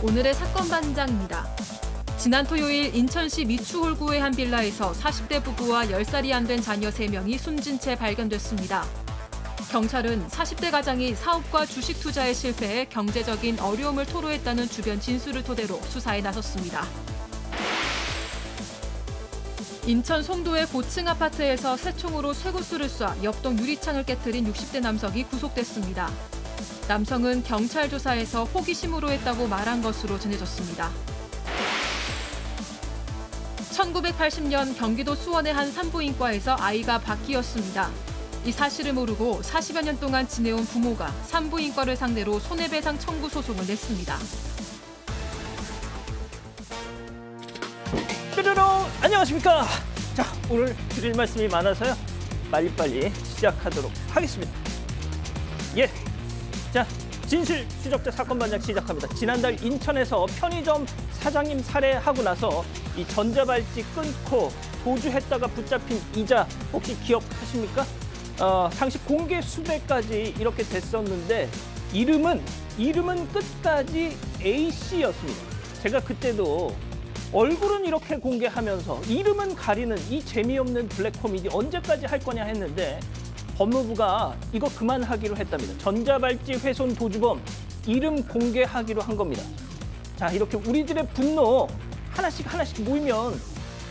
오늘의 사건 반장입니다. 지난 토요일 인천시 미추홀구의 한 빌라에서 40대 부부와 10살이 안 된 자녀 3명이 숨진 채 발견됐습니다. 경찰은 40대 가장이 사업과 주식 투자에 실패해 경제적인 어려움을 토로했다는 주변 진술을 토대로 수사에 나섰습니다. 인천 송도의 고층 아파트에서 새총으로 쇠구슬을 쏴 옆동 유리창을 깨뜨린 60대 남성이 구속됐습니다. 남성은 경찰 조사에서 호기심으로 했다고 말한 것으로 전해졌습니다. 1980년 경기도 수원의 한 산부인과에서 아이가 바뀌었습니다. 이 사실을 모르고 40여 년 동안 지내온 부모가 산부인과를 상대로 손해배상 청구 소송을 냈습니다. 뾰로롱! 안녕하십니까? 자, 오늘 드릴 말씀이 많아서요. 빨리빨리 시작하도록 하겠습니다. 예, 자, 진실 추적자 사건 반장 시작합니다. 지난달 인천에서 편의점 사장님 살해하고 나서 이 전자발찌 끊고 도주했다가 붙잡힌 이자 혹시 기억하십니까? 당시 공개 수배까지 이렇게 됐었는데 이름은 끝까지 A씨였습니다. 제가 그때도 얼굴은 이렇게 공개하면서 이름은 가리는 이 재미없는 블랙 코미디 언제까지 할 거냐 했는데 법무부가 이거 그만하기로 했답니다. 전자발찌 훼손 도주범 이름 공개하기로 한 겁니다. 자, 이렇게 우리들의 분노 하나씩 모이면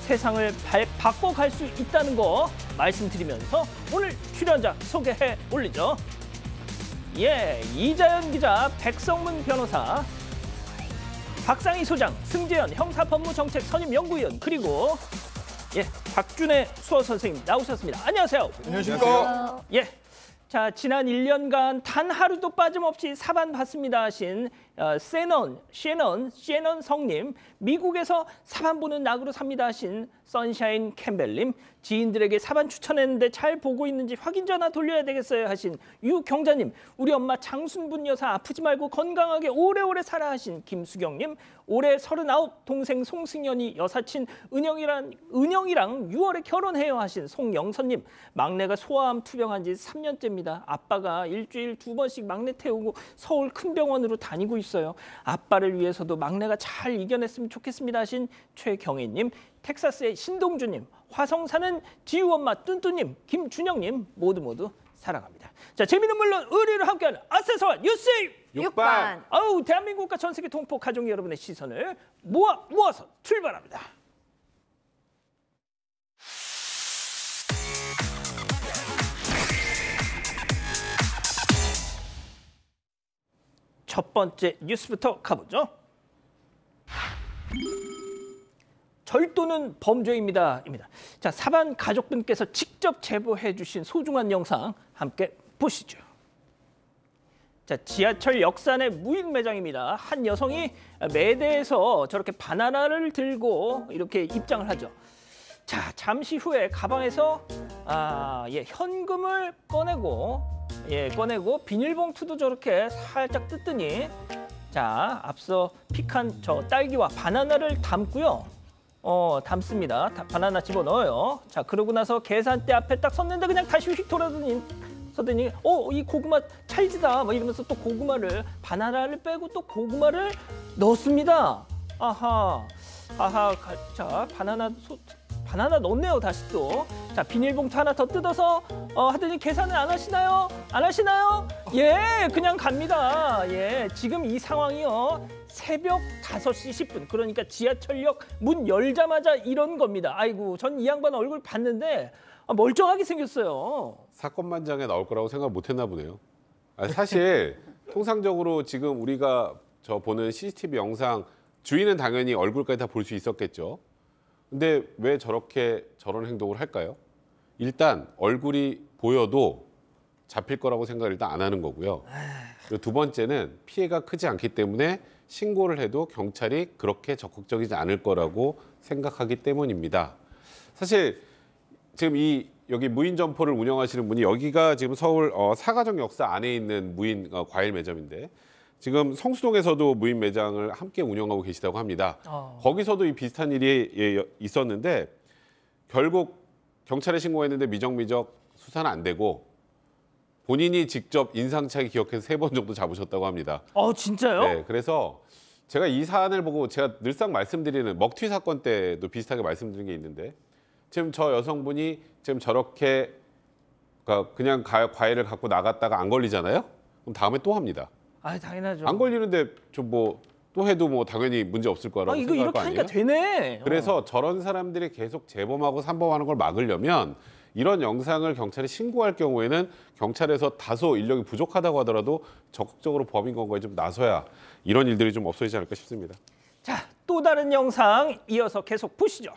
세상을 바꿔갈 수 있다는 거 말씀드리면서 오늘 출연자 소개해 올리죠. 예, 이자연 기자, 백성문 변호사, 박상희 소장, 승재현 형사법무정책 선임연구위원, 그리고 예, 박준혜 수어 선생님 나오셨습니다. 안녕하세요. 안녕하십니까. 예, 자, 지난 1년간 단 하루도 빠짐없이 사반 받습니다 하신 셰넌 성님, 미국에서 사반 보는 낙으로 삽니다 하신 선샤인 캠벨님, 지인들에게 사반 추천했는데 잘 보고 있는지 확인 전화 돌려야 되겠어요 하신 유경자님, 우리 엄마 장순분 여사 아프지 말고 건강하게 오래오래 살아 하신 김수경님, 올해 39 동생 송승연이 여사친 은영이랑 6월에 결혼해요 하신 송영선님, 막내가 소아암 투병한 지 3년째입니다. 아빠가 일주일 2번씩 막내 태우고 서울 큰 병원으로 다니고 있어요. 아빠를 위해서도 막내가 잘 이겨냈으면 좋겠습니다 하신 최경희님, 텍사스의 신동주님, 화성 사는 지우 엄마 뚠뚠님, 김준영님 모두 사랑합니다. 자, 재미는 물론 의리를 함께하는 아세서와 뉴스 6반. 아우, 대한민국과 전 세계 동포 가족 여러분의 시선을 모아서 출발합니다. 첫 번째 뉴스부터 가보죠. 절도는 범죄입니다. 자, 사반 가족분께서 직접 제보해 주신 소중한 영상 함께 보시죠. 자, 지하철 역산의 무인 매장입니다. 한 여성이 매대에서 저렇게 바나나를 들고 이렇게 입장을 하죠. 자, 잠시 후에 가방에서 현금을 꺼내고 비닐봉투도 저렇게 살짝 뜯더니, 자, 앞서 픽한 저 딸기와 바나나를 담고요. 담습니다. 바나나 집어넣어요. 자, 그러고 나서 계산대 앞에 딱 섰는데 그냥 다시 휙 돌아서더니 이 고구마 찰지다 막 이러면서 또 바나나를 빼고 또 고구마를 넣습니다. 자, 바나나 넣었네요. 다시 또. 자, 비닐봉투 하나 더 뜯어서 하더니 계산을 안 하시나요? 예, 그냥 갑니다. 예, 지금 이 상황이요. 새벽 5시 10분, 그러니까 지하철역 문 열자마자 이런 겁니다. 아이고, 전 이 양반 얼굴 봤는데 멀쩡하게 생겼어요. 사건 반장에 나올 거라고 생각 못 했나 보네요. 사실 통상적으로 지금 우리가 보는 CCTV 영상 주인은 당연히 얼굴까지 다 볼 수 있었겠죠. 근데 왜 저런 행동을 할까요? 일단 얼굴이 보여도 잡힐 거라고 생각을 일단 안 하는 거고요. 그리고 두 번째는 피해가 크지 않기 때문에 신고를 해도 경찰이 그렇게 적극적이지 않을 거라고 생각하기 때문입니다. 사실 지금 여기 무인 점포를 운영하시는 분이, 여기가 지금 서울 사가정 역사 안에 있는 무인 과일 매점인데, 지금 성수동에서도 무인 매장을 함께 운영하고 계시다고 합니다. 거기서도 이 비슷한 일이 있었는데 결국 경찰에 신고했는데 미적미적 수사는 안 되고 본인이 직접 인상착의 기억해서 3번 정도 잡으셨다고 합니다. 진짜요? 네, 그래서 제가 이 사안을 보고 제가 늘상 말씀드리는 먹튀 사건 때도 비슷하게 말씀드린 게 있는데 지금 저 여성분이 지금 저렇게 그러니까 그냥 과일을 갖고 나갔다가 안 걸리잖아요? 그럼 다음에 또 합니다. 아, 당연하죠. 안 걸리는데 좀 뭐 또 해도 뭐 당연히 문제 없을 거라고 이거 생각할 이렇게 거 아니에요? 하니까 되네. 그래서 저런 사람들이 계속 재범하고 산범하는 걸 막으려면 이런 영상을 경찰에 신고할 경우에는 경찰에서 다소 인력이 부족하다고 하더라도 적극적으로 범인 검거에 좀 나서야 이런 일들이 좀 없어지지 않을까 싶습니다. 자, 또 다른 영상 이어서 계속 보시죠.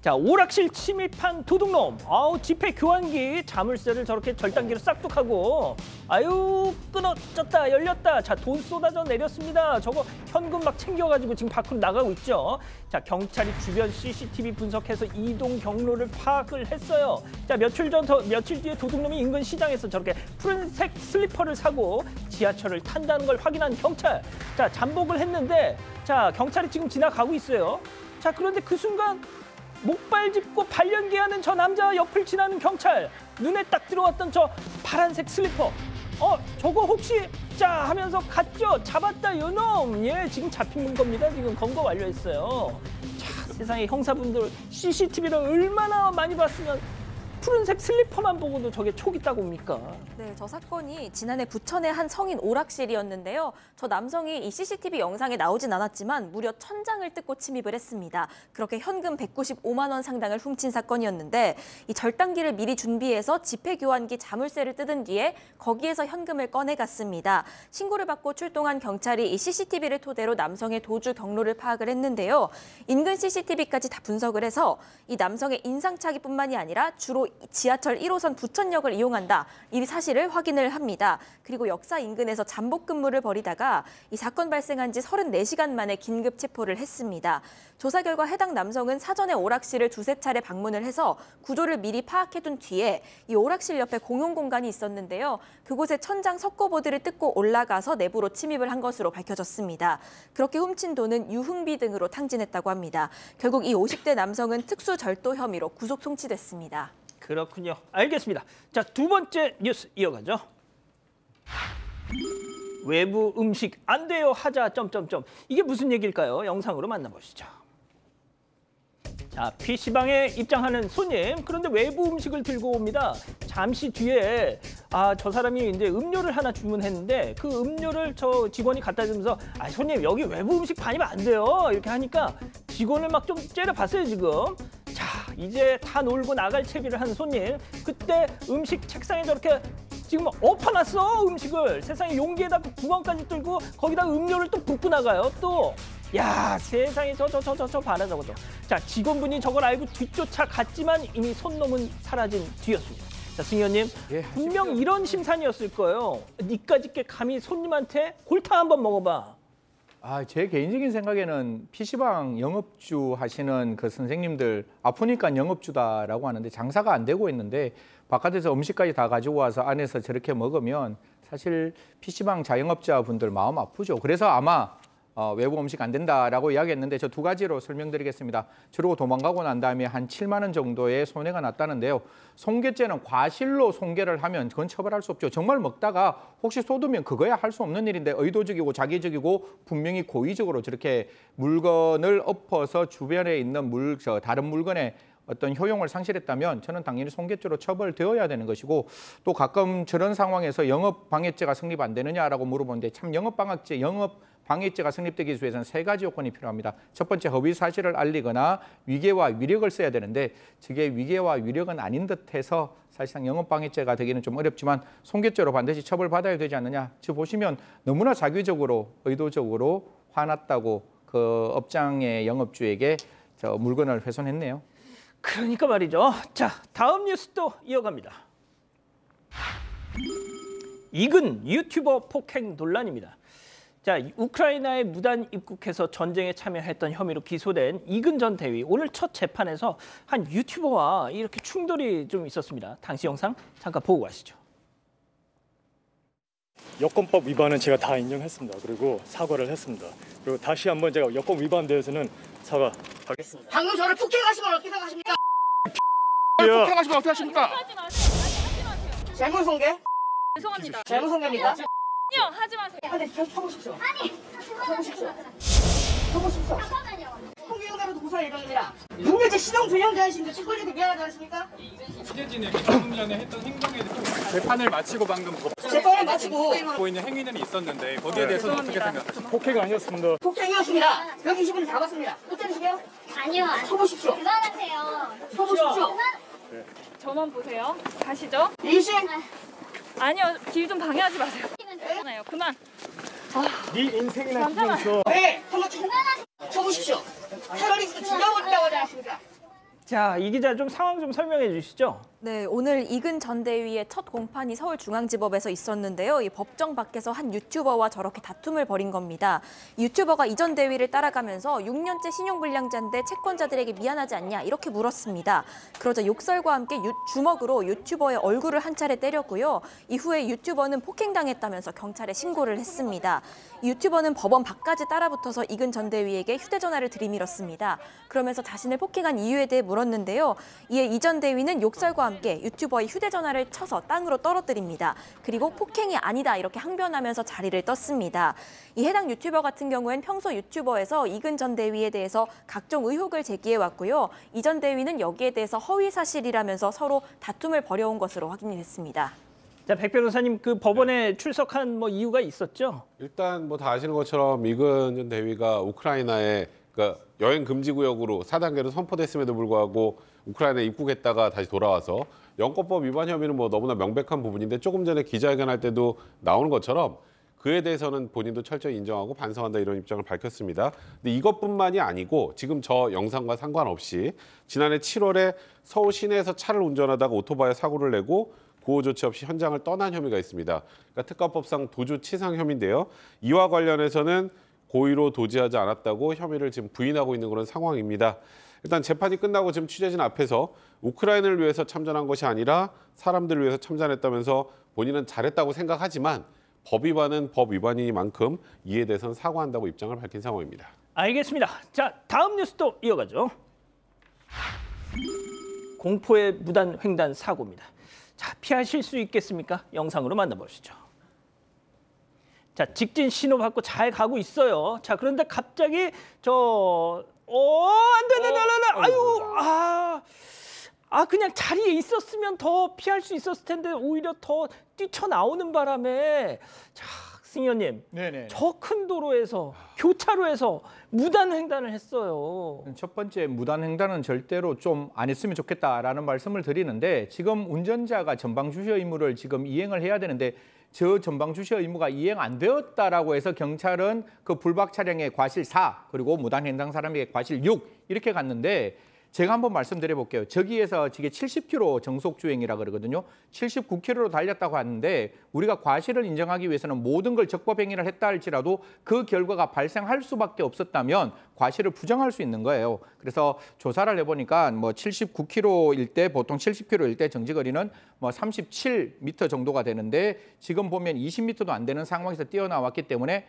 자, 오락실 침입한 도둑놈. 아우, 집회 교환기 자물쇠를 저렇게 절단기로 싹둑하고 아유, 끊어졌다 열렸다. 자, 돈 쏟아져 내렸습니다. 저거 현금 막 챙겨가지고 지금 밖으로 나가고 있죠. 자, 경찰이 주변 CCTV 분석해서 이동 경로를 파악을 했어요. 자, 며칠 뒤에 도둑놈이 인근 시장에서 저렇게 푸른색 슬리퍼를 사고 지하철을 탄다는 걸 확인한 경찰. 자, 잠복을 했는데 자, 경찰이 지금 지나가고 있어요. 자, 그런데 그 순간 목발 짚고 발연기하는 저 남자 옆을 지나는 경찰. 눈에 딱 들어왔던 저 파란색 슬리퍼. 저거 혹시 자 하면서 갔죠. 잡았다 요놈. 예, 지금 잡힌 겁니다. 지금 검거 완료했어요. 자, 세상에 형사분들 CCTV를 얼마나 많이 봤으면 푸른색 슬리퍼만 보고도 저게 촉 있다고 옵니까? 네, 저 사건이 지난해 부천의 한 성인 오락실이었는데요. 저 남성이 이 CCTV 영상에 나오진 않았지만 무려 1000장을 뜯고 침입을 했습니다. 그렇게 현금 195만 원 상당을 훔친 사건이었는데 이 절단기를 미리 준비해서 집회교환기 자물쇠를 뜯은 뒤에 거기에서 현금을 꺼내갔습니다. 신고를 받고 출동한 경찰이 이 CCTV를 토대로 남성의 도주 경로를 파악을 했는데요. 인근 CCTV까지 다 분석을 해서 이 남성의 인상착의뿐만이 아니라 주로 지하철 1호선 부천역을 이용한다. 이 사실을 확인을 합니다. 그리고 역사 인근에서 잠복 근무를 벌이다가 이 사건 발생한 지 34시간 만에 긴급 체포를 했습니다. 조사 결과 해당 남성은 사전에 오락실을 두세 차례 방문을 해서 구조를 미리 파악해둔 뒤에 이 오락실 옆에 공용 공간이 있었는데요. 그곳에 1000장 석고보드를 뜯고 올라가서 내부로 침입을 한 것으로 밝혀졌습니다. 그렇게 훔친 돈은 유흥비 등으로 탕진했다고 합니다. 결국 이 50대 남성은 특수절도 혐의로 구속 송치됐습니다. 그렇군요. 알겠습니다. 자, 두 번째 뉴스 이어가죠. 외부 음식 안 돼요 하자 점점점. 이게 무슨 얘기일까요? 영상으로 만나보시죠. 자, PC방에 입장하는 손님. 그런데 외부 음식을 들고 옵니다. 잠시 뒤에 저 사람이 이제 음료를 하나 주문했는데 그 음료를 저 직원이 갖다 주면서 손님 여기 외부 음식 반입 안 돼요. 이렇게 하니까 직원을 막 좀 째려봤어요 지금. 자, 이제 다 놀고 나갈 채비를 한 손님. 그때 음식 책상에 저렇게 지금 엎어놨어 음식을. 세상에 용기에다 구멍까지 뚫고 거기다 음료를 또 붓고 나가요 또. 야, 세상에 저 봐라 저것도. 자, 직원분이 저걸 알고 뒤쫓아갔지만 이미 손놈은 사라진 뒤였습니다. 자, 승 의원님, 분명 이런 심산이었을 거예요. 니까짓 게 감히 손님한테 골탕 한번 먹어봐. 제 개인적인 생각에는 PC방 영업주 하시는 그 선생님들 아프니까 영업주다라고 하는데 장사가 안 되고 있는데 바깥에서 음식까지 다 가지고 와서 안에서 저렇게 먹으면 사실 PC방 자영업자분들 마음 아프죠. 그래서 아마 외부 음식 안 된다라고 이야기했는데 저 두 가지로 설명드리겠습니다. 저러고 도망가고 난 다음에 한 7만 원 정도의 손해가 났다는데요. 손괴죄는 과실로 손괴를 하면 그건 처벌할 수 없죠. 정말 먹다가 혹시 쏟으면 그거야 할 수 없는 일인데 의도적이고 자기적이고 분명히 고의적으로 저렇게 물건을 엎어서 주변에 있는 다른 물건에 어떤 효용을 상실했다면 저는 당연히 손괴죄로 처벌되어야 되는 것이고 또 가끔 저런 상황에서 영업방해죄가 성립 안 되느냐라고 물어보는데 참 영업방해죄가 성립되기 위해서는 세 가지 요건이 필요합니다. 첫 번째, 허위 사실을 알리거나 위계와 위력을 써야 되는데 저게 위계와 위력은 아닌 듯해서 사실상 영업방해죄가 되기는 좀 어렵지만 손괴죄로 반드시 처벌받아야 되지 않느냐. 지금 보시면 너무나 자기적으로 의도적으로 화났다고 그 업장의 영업주에게 저 물건을 훼손했네요. 그러니까 말이죠. 자, 다음 뉴스 또 이어갑니다. 이근 유튜버 폭행 논란입니다. 자, 우크라이나에 무단 입국해서 전쟁에 참여했던 혐의로 기소된 이근 전 대위. 오늘 첫 재판에서 한 유튜버와 이렇게 충돌이 좀 있었습니다. 당시 영상 잠깐 보고 가시죠. 여권법 위반은 제가 다 인정했습니다. 그리고 사과를 했습니다. 그리고 다시 한번 제가 여권 위반에 대해서는 사과하겠습니다. 방금 저를 폭행하시면 어떻게 생각하십니까? 폭행하시면 어떻게 하십니까? 잘못 손괴? 죄송합니다. 잘못 손괴입니까? 아니요, 하지 마세요. 근데 저 쳐보십시오. 아니, 서보십시오. 서보십시오. 폭행사로도 고소할 예정입니다. 분명히 시동 불량자이신데 친구한테 미안하지 않습니까? 취재진의 조금 전에 했던 행동에 대해서 재판을 마치고 방금 재판을 마치고 보고 있는 행위는 있었는데 거기에 대해서는 어떻게 생각하십니까? 폭행 아니었습니다. 폭행이었습니다. 여기 20분 잡았습니다. 끝장이세요? 아니요. 서보십시오. 그만하세요. 서보십시오. 저만 보세요. 가시죠. 이심 아니요, 길 좀 방해하지 마세요. 괜찮아요. 그만. 네 인생이나 기면서 네, 한번 서보십시오. 테러리스트 죽여버린다고 하지 않습니까? 자, 이 기자 좀 상황 좀 설명해 주시죠. 네, 오늘 이근 전 대위의 첫 공판이 서울중앙지법에서 있었는데요. 이 법정 밖에서 한 유튜버와 저렇게 다툼을 벌인 겁니다. 유튜버가 이 전 대위를 따라가면서 6년째 신용불량자인데 채권자들에게 미안하지 않냐 이렇게 물었습니다. 그러자 욕설과 함께 주먹으로 유튜버의 얼굴을 한 차례 때렸고요. 이후에 유튜버는 폭행당했다면서 경찰에 신고를 했습니다. 유튜버는 법원 밖까지 따라붙어서 이근 전 대위에게 휴대전화를 들이밀었습니다. 그러면서 자신을 폭행한 이유에 대해 물었는데요. 이에 이 전 대위는 욕설과 함께 유튜버의 휴대전화를 쳐서 땅으로 떨어뜨립니다. 그리고 폭행이 아니다 이렇게 항변하면서 자리를 떴습니다. 이 해당 유튜버 같은 경우엔 평소 유튜버에서 이근 전 대위에 대해서 각종 의혹을 제기해왔고요. 이 전 대위는 여기에 대해서 허위 사실이라면서 서로 다툼을 벌여온 것으로 확인이 됐습니다. 자, 백 변호사님 그 법원에 출석한 뭐 이유가 있었죠? 일단 뭐 다 아시는 것처럼 이근 전 대위가 우크라이나에 그러니까 여행 금지 구역으로 4단계로 선포됐음에도 불구하고 우크라이나에 입국했다가 다시 돌아와서 영권법 위반 혐의는 뭐 너무나 명백한 부분인데 조금 전에 기자회견할 때도 나오는 것처럼 그에 대해서는 본인도 철저히 인정하고 반성한다 이런 입장을 밝혔습니다. 근데 이것뿐만이 아니고 지금 저 영상과 상관없이 지난해 7월에 서울 시내에서 차를 운전하다가 오토바이에 사고를 내고 구호 조치 없이 현장을 떠난 혐의가 있습니다. 그러니까 특가법상 도주치상 혐의인데요. 이와 관련해서는 고의로 도지하지 않았다고 혐의를 지금 부인하고 있는 그런 상황입니다. 일단 재판이 끝나고 지금 취재진 앞에서 우크라이나를 위해서 참전한 것이 아니라 사람들을 위해서 참전했다면서 본인은 잘했다고 생각하지만 법 위반은 법 위반이니만큼 이에 대해서는 사과한다고 입장을 밝힌 상황입니다. 알겠습니다. 자, 다음 뉴스도 이어가죠. 공포의 무단 횡단 사고입니다. 자, 피하실 수 있겠습니까? 영상으로 만나보시죠. 자, 직진 신호 받고 잘 가고 있어요. 자, 그런데 갑자기 안 돼. 아유, 그냥 자리에 있었으면 더 피할 수 있었을 텐데 오히려 더 뛰쳐나오는 바람에 자, 승현님, 네네. 저 큰 도로에서 교차로에서 무단 횡단을 했어요. 첫 번째 무단 횡단은 절대로 좀 안 했으면 좋겠다라는 말씀을 드리는데 지금 운전자가 전방 주시 의무를 지금 이행을 해야 되는데 저 전방 주시 의무가 이행 안 되었다라고 해서 경찰은 그 불박 차량의 과실 4 그리고 무단 횡단 사람에게 과실 6 이렇게 갔는데 제가 한번 말씀드려 볼게요. 저기에서 이게 70km 정속 주행이라 그러거든요. 79km로 달렸다고 하는데 우리가 과실을 인정하기 위해서는 모든 걸 적법 행위를 했다 할지라도 그 결과가 발생할 수밖에 없었다면 과실을 부정할 수 있는 거예요. 그래서 조사를 해보니까 뭐 79km일 때 보통 70km일 때 정지거리는 뭐 37m 정도가 되는데 지금 보면 20m도 안 되는 상황에서 뛰어나왔기 때문에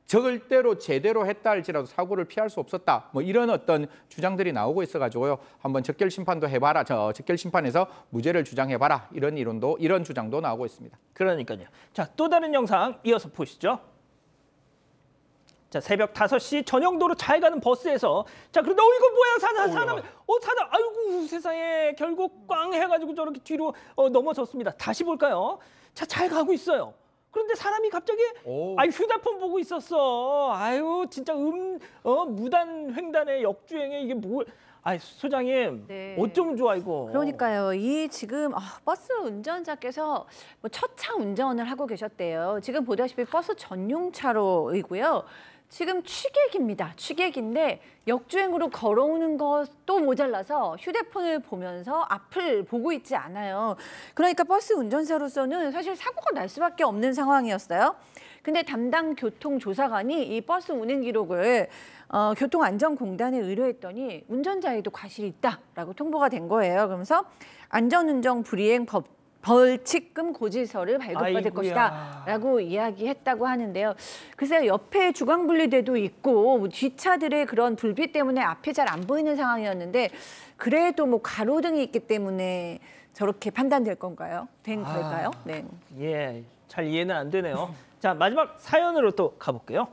절대로 제대로 했다 할지라도 사고를 피할 수 없었다. 뭐 이런 어떤 주장들이 나오고 있어가지고요. 한번 적결 심판도 해봐라. 적결 심판에서 무죄를 주장해봐라. 이런 주장도 나오고 있습니다. 그러니까요. 자, 또 다른 영상 이어서 보시죠. 자, 새벽 5시 전용도로 잘 가는 버스에서 자, 그런데 이거 뭐야? 사람. 아이고 세상에 결국 꽝 해가지고 저렇게 뒤로 넘어졌습니다. 다시 볼까요? 자, 잘 가고 있어요. 그런데 사람이 갑자기 휴대폰 보고 있었어. 아유 진짜 무단 횡단에 역주행에 이게 뭐? 소장님 네. 어쩜 좋아 이거. 그러니까요. 이 지금 버스 운전자께서 뭐 첫 차 운전을 하고 계셨대요. 지금 보다시피 버스 전용 차로이고요. 지금 취객입니다. 취객인데 역주행으로 걸어오는 것도 모자라서 휴대폰을 보면서 앞을 보고 있지 않아요. 그러니까 버스 운전사로서는 사실 사고가 날 수밖에 없는 상황이었어요. 근데 담당 교통조사관이 이 버스 운행 기록을 교통안전공단에 의뢰했더니 운전자에도 과실이 있다라고 통보가 된 거예요. 그러면서 안전운전 불이행 벌칙금 고지서를 발급받을 것이다 라고 이야기했다고 하는데요. 글쎄요, 옆에 주광분리대도 있고 뒷차들의 그런 불빛 때문에 앞이 잘 안 보이는 상황이었는데 그래도 뭐 가로등이 있기 때문에 저렇게 판단될 건가요? 걸까요? 네. 예, 잘 이해는 안 되네요. 자, 마지막 사연으로 또 가볼게요.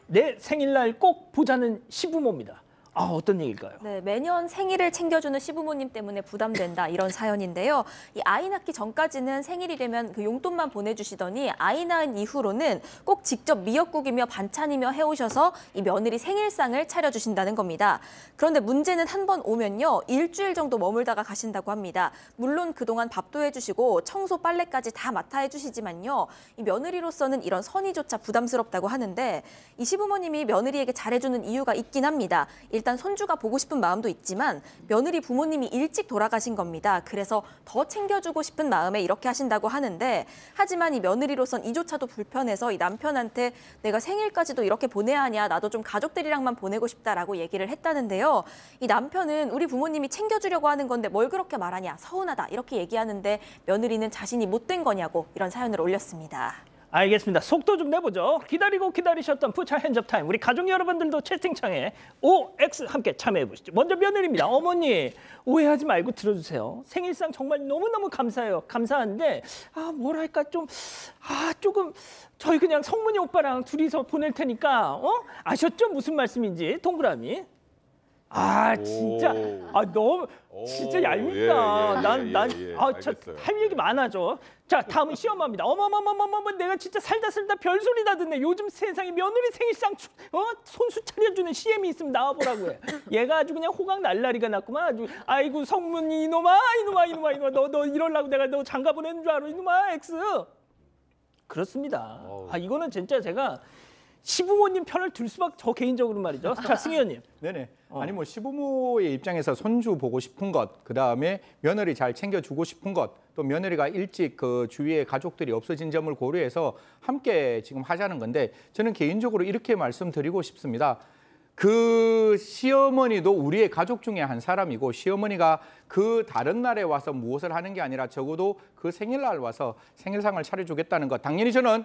내 생일날 꼭 보자는 시부모입니다. 아, 어떤 얘기일까요? 네, 매년 생일을 챙겨주는 시부모님 때문에 부담된다 이런 사연인데요. 이 아이 낳기 전까지는 생일이 되면 그 용돈만 보내주시더니 아이 낳은 이후로는 꼭 직접 미역국이며 반찬이며 해오셔서 이 며느리 생일상을 차려주신다는 겁니다. 그런데 문제는 한 번 오면요, 일주일 정도 머물다가 가신다고 합니다. 물론 그동안 밥도 해주시고 청소 빨래까지 다 맡아 해주시지만요, 이 며느리로서는 이런 선의조차 부담스럽다고 하는데 이 시부모님이 며느리에게 잘해주는 이유가 있긴 합니다. 일단 손주가 보고 싶은 마음도 있지만 며느리 부모님이 일찍 돌아가신 겁니다. 그래서 더 챙겨주고 싶은 마음에 이렇게 하신다고 하는데, 하지만 이 며느리로선 이조차도 불편해서 이 남편한테 내가 생일까지도 이렇게 보내야 하냐, 나도 좀 가족들이랑만 보내고 싶다라고 얘기를 했다는데요. 이 남편은 우리 부모님이 챙겨주려고 하는 건데 뭘 그렇게 말하냐, 서운하다 이렇게 얘기하는데 며느리는 자신이 못된 거냐고 이런 사연을 올렸습니다. 알겠습니다. 속도 좀 내보죠. 기다리고 기다리셨던 푸차 핸즈업 타임. 우리 가족 여러분들도 채팅창에 OX 함께 참여해보시죠. 먼저 며느리입니다. 어머니, 오해하지 말고 들어주세요. 생일상 정말 너무너무 감사해요. 감사한데 뭐랄까 조금 저희 그냥 성문이 오빠랑 둘이서 보낼 테니까 아셨죠? 무슨 말씀인지. 동그라미. 진짜 너무 진짜 얄밉다. 난 할 얘기 많아져. 자, 다음은 시어머니입니다. 어머머머머머, 내가 진짜 살다 별소리 다 듣네. 요즘 세상에 며느리 생일상 손수 차려주는 CM이 있으면 나와보라고 해. 얘가 아주 그냥 호강 날라리가 났구만. 아주 아이고 성문이 이놈아 너 이러려고 내가 너 장가 보내는 줄 알아 이놈아 X. 그렇습니다. 이거는 진짜 제가 시부모님 편을 들 수밖에, 저 개인적으로 말이죠. 자, 승희 의원님. 네네. 아니 뭐 시부모의 입장에서 손주 보고 싶은 것, 그다음에 며느리 잘 챙겨주고 싶은 것, 또 며느리가 일찍 그 주위에 가족들이 없어진 점을 고려해서 함께 지금 하자는 건데, 저는 개인적으로 이렇게 말씀드리고 싶습니다. 그 시어머니도 우리의 가족 중에 한 사람이고, 시어머니가 그 다른 날에 와서 무엇을 하는 게 아니라 적어도 그 생일날 와서 생일상을 차려주겠다는 것, 당연히 저는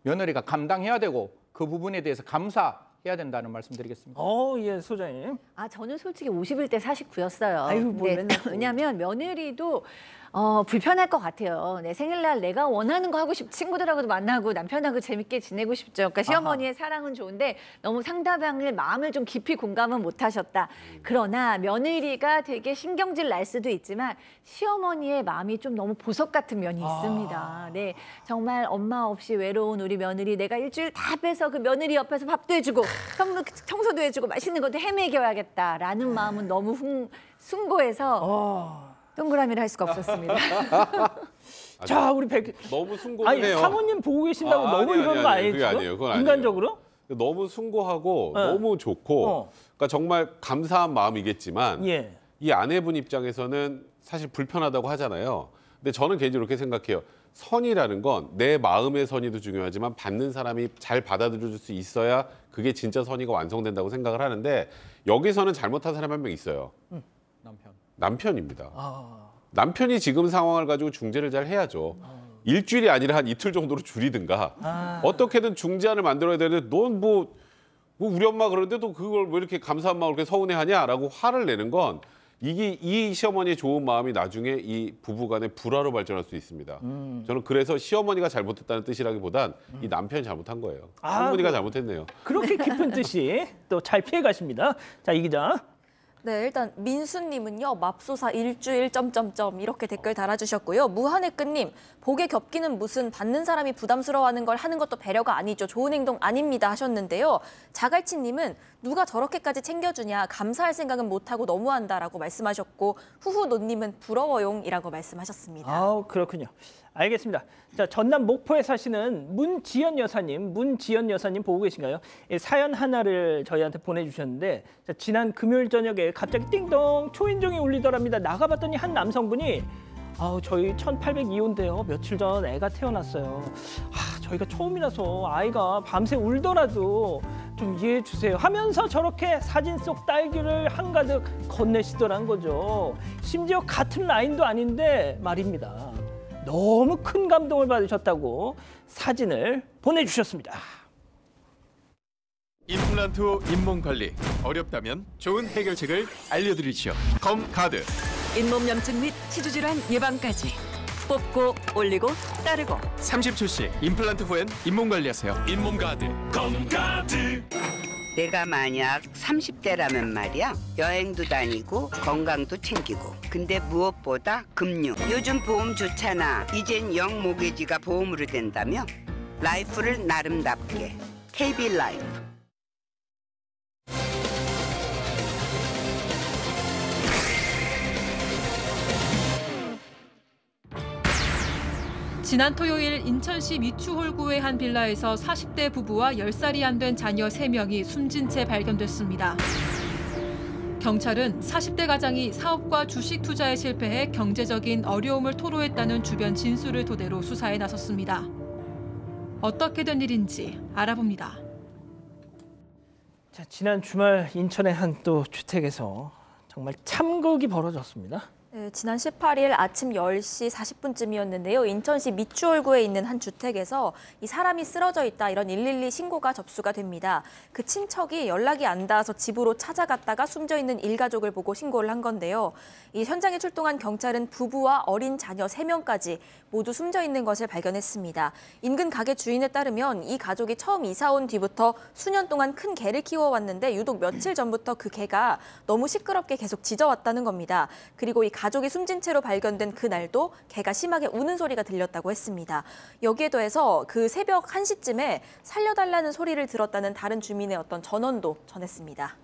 며느리가 감당해야 되고 그 부분에 대해서 감사해야 된다는 말씀드리겠습니다. 예, 소장님. 저는 솔직히 51대 49였어요. 아이고, 뭐 맨날. 왜냐하면 며느리도 불편할 것 같아요. 내 생일날 내가 원하는 거 하고 싶고 친구들하고도 만나고 남편하고 재밌게 지내고 싶죠. 그러니까 시어머니의 사랑은 좋은데 너무 상대방의 마음을 좀 깊이 공감은 못하셨다. 그러나 며느리가 되게 신경질 날 수도 있지만 시어머니의 마음이 좀 너무 보석 같은 면이 있습니다. 네, 정말 엄마 없이 외로운 우리 며느리, 내가 일주일 다 빼서 그 며느리 옆에서 밥도 해주고 청소도 해주고 맛있는 것도 헤매겨야겠다라는 마음은 너무 숭고해서 동그라미를 할 수가 없었습니다. 자, 우리 너무 숭고해요. 사모님 보고 계신다고 너무 이런 거 아니에요? 그게 아니에요. 그건 인간적으로? 너무 숭고하고 너무 좋고, 그러니까 정말 감사한 마음이겠지만 이 아내분 입장에서는 사실 불편하다고 하잖아요. 근데 저는 개인적으로 그렇게 생각해요. 선이라는 건 내 마음의 선의도 중요하지만 받는 사람이 잘 받아들여줄 수 있어야 그게 진짜 선의가 완성된다고 생각을 하는데, 여기서는 잘못한 사람이 한 명 있어요. 남편입니다. 남편이 지금 상황을 가지고 중재를 잘 해야죠. 일주일이 아니라 한 이틀 정도로 줄이든가 어떻게든 중재안을 만들어야 되는데, 넌 뭐 우리 엄마 그러는데 또 그걸 왜 이렇게 감사한 마음을 그렇게 서운해하냐라고 화를 내는 건, 이 시어머니의 좋은 마음이 나중에 이 부부간의 불화로 발전할 수 있습니다. 저는 그래서 시어머니가 잘못했다는 뜻이라기보단 이 남편이 잘못한 거예요. 할머니가 잘못했네요. 그렇게 깊은 뜻이 또 잘 피해 가십니다. 자, 이 기자. 네, 일단 민수님은요, 맙소사 일주일 점점점 이렇게 댓글 달아주셨고요. 무한의 끝님, 복에 겹기는 무슨, 받는 사람이 부담스러워하는 걸 하는 것도 배려가 아니죠. 좋은 행동 아닙니다 하셨는데요. 자갈치님은 누가 저렇게까지 챙겨주냐, 감사할 생각은 못하고 너무한다라고 말씀하셨고, 후후노님은 부러워용이라고 말씀하셨습니다. 그렇군요. 알겠습니다. 자, 전남 목포에 사시는 문지연 여사님 보고 계신가요? 사연 하나를 저희한테 보내주셨는데, 자, 지난 금요일 저녁에 갑자기 띵동 초인종이 울리더랍니다. 나가봤더니 한 남성분이 저희 1802호인데요. 며칠 전 애가 태어났어요. 저희가 처음이라서 아이가 밤새 울더라도 좀 이해해 주세요 하면서 저렇게 사진 속 딸기를 한가득 건네시더란 거죠. 심지어 같은 라인도 아닌데 말입니다. 너무 큰 감동을 받으셨다고 사진을 보내주셨습니다. 임플란트 후 잇몸 관리 어렵다면 좋은 해결책을 알려드리죠. 검가드. 잇몸 염증 및 치주질환 예방까지 뽑고 올리고 따르고 30초씩 임플란트 후엔 잇몸 관리하세요. 잇몸가드, 건가드. 내가 만약 30대라면 말이야, 여행도 다니고 건강도 챙기고, 근데 무엇보다 금융. 요즘 보험 좋잖아. 이젠 영 모기지가 보험으로 된다며? 라이프를 나름답게 KB라이프. 지난 토요일 인천시 미추홀구의 한 빌라에서 40대 부부와 10살이 안 된 자녀 3명이 숨진 채 발견됐습니다. 경찰은 40대 가장이 사업과 주식 투자에 실패해 경제적인 어려움을 토로했다는 주변 진술을 토대로 수사에 나섰습니다. 어떻게 된 일인지 알아봅니다. 자, 지난 주말 인천의 한 또 주택에서 정말 참극이 벌어졌습니다. 네, 지난 18일 아침 10시 40분쯤이었는데요. 인천시 미추홀구에 있는 한 주택에서 이 사람이 쓰러져 있다 이런 112 신고가 접수가 됩니다. 그 친척이 연락이 안 닿아서 집으로 찾아갔다가 숨져 있는 일가족을 보고 신고를 한 건데요. 이 현장에 출동한 경찰은 부부와 어린 자녀 3명까지 모두 숨져 있는 것을 발견했습니다. 인근 가게 주인에 따르면 이 가족이 처음 이사 온 뒤부터 수년 동안 큰 개를 키워왔는데 유독 며칠 전부터 그 개가 너무 시끄럽게 계속 짖어왔다는 겁니다. 그리고 이 가족이 숨진 채로 발견된 그날도 개가 심하게 우는 소리가 들렸다고 했습니다. 여기에 더해서 그 새벽 1시쯤에 살려달라는 소리를 들었다는 다른 주민의 어떤 전원도 전했습니다.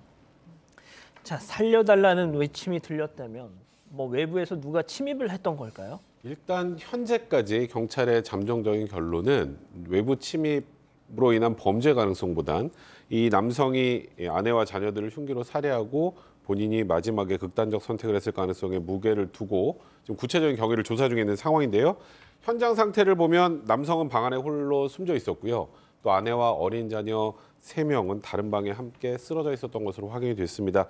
자, 살려달라는 외침이 들렸다면 뭐 외부에서 누가 침입을 했던 걸까요? 일단 현재까지 경찰의 잠정적인 결론은 외부 침입으로 인한 범죄 가능성보단 이 남성이 아내와 자녀들을 흉기로 살해하고 본인이 마지막에 극단적 선택을 했을 가능성에 무게를 두고 지금 구체적인 경위를 조사 중에 있는 상황인데요. 현장 상태를 보면 남성은 방 안에 홀로 숨져 있었고요. 또 아내와 어린 자녀 3명은 다른 방에 함께 쓰러져 있었던 것으로 확인이 됐습니다.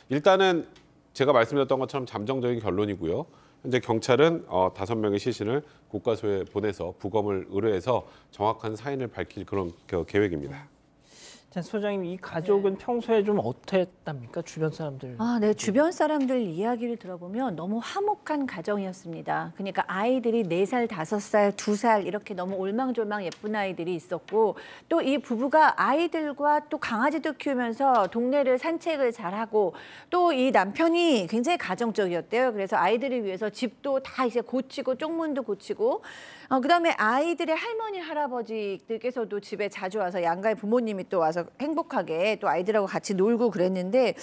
일단은 제가 말씀드렸던 것처럼 잠정적인 결론이고요. 현재 경찰은 5명의 시신을 국과소에 보내서 부검을 의뢰해서 정확한 사인을 밝힐 그런 계획입니다. 자, 소장님, 이 가족은 평소에 좀 어땠답니까? 주변 사람들. 네, 주변 사람들 이야기를 들어보면 너무 화목한 가정이었습니다. 그러니까 아이들이 4살, 5살, 2살 이렇게 너무 올망졸망 예쁜 아이들이 있었고 또 이 부부가 아이들과 또 강아지도 키우면서 동네를 산책을 잘하고 또 이 남편이 굉장히 가정적이었대요. 그래서 아이들을 위해서 집도 다 이제 고치고 쪽문도 고치고 그다음에 아이들의 할머니, 할아버지들께서도 집에 자주 와서 양가의 부모님이 또 와서 행복하게 또 아이들하고 같이 놀고 그랬는데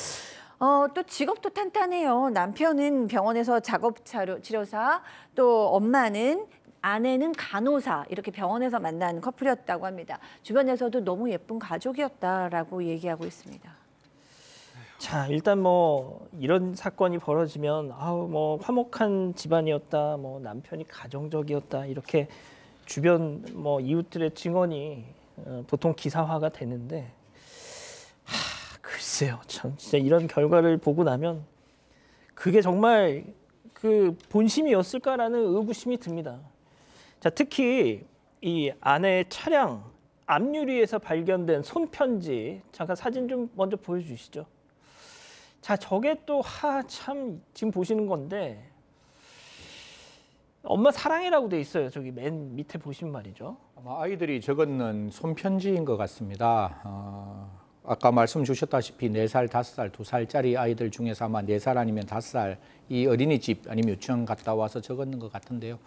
또 직업도 탄탄해요. 남편은 병원에서 작업치료사, 또 엄마는 아내는 간호사 이렇게 병원에서 만난 커플이었다고 합니다. 주변에서도 너무 예쁜 가족이었다라고 얘기하고 있습니다. 자, 일단 뭐 이런 사건이 벌어지면 뭐 화목한 집안이었다, 뭐 남편이 가정적이었다 이렇게 주변 뭐 이웃들의 증언이 보통 기사화가 되는데 글쎄요, 참 진짜 이런 결과를 보고 나면 그게 정말 그 본심이었을까라는 의구심이 듭니다. 자, 특히 이 아내의 차량 앞유리에서 발견된 손편지, 잠깐 사진 좀 먼저 보여주시죠. 자, 저게 또 참 지금 보시는 건데 엄마 사랑해라고 돼 있어요. 저기 맨 밑에 보시면 말이죠. 아마 아이들이 적었는 손편지인 것 같습니다. 아까 말씀 주셨다시피 4살, 5살, 2살짜리 아이들 중에서 아마 4살 아니면 5살 이 어린이집 아니면 유치원 갔다 와서 적었는 것 같은데요.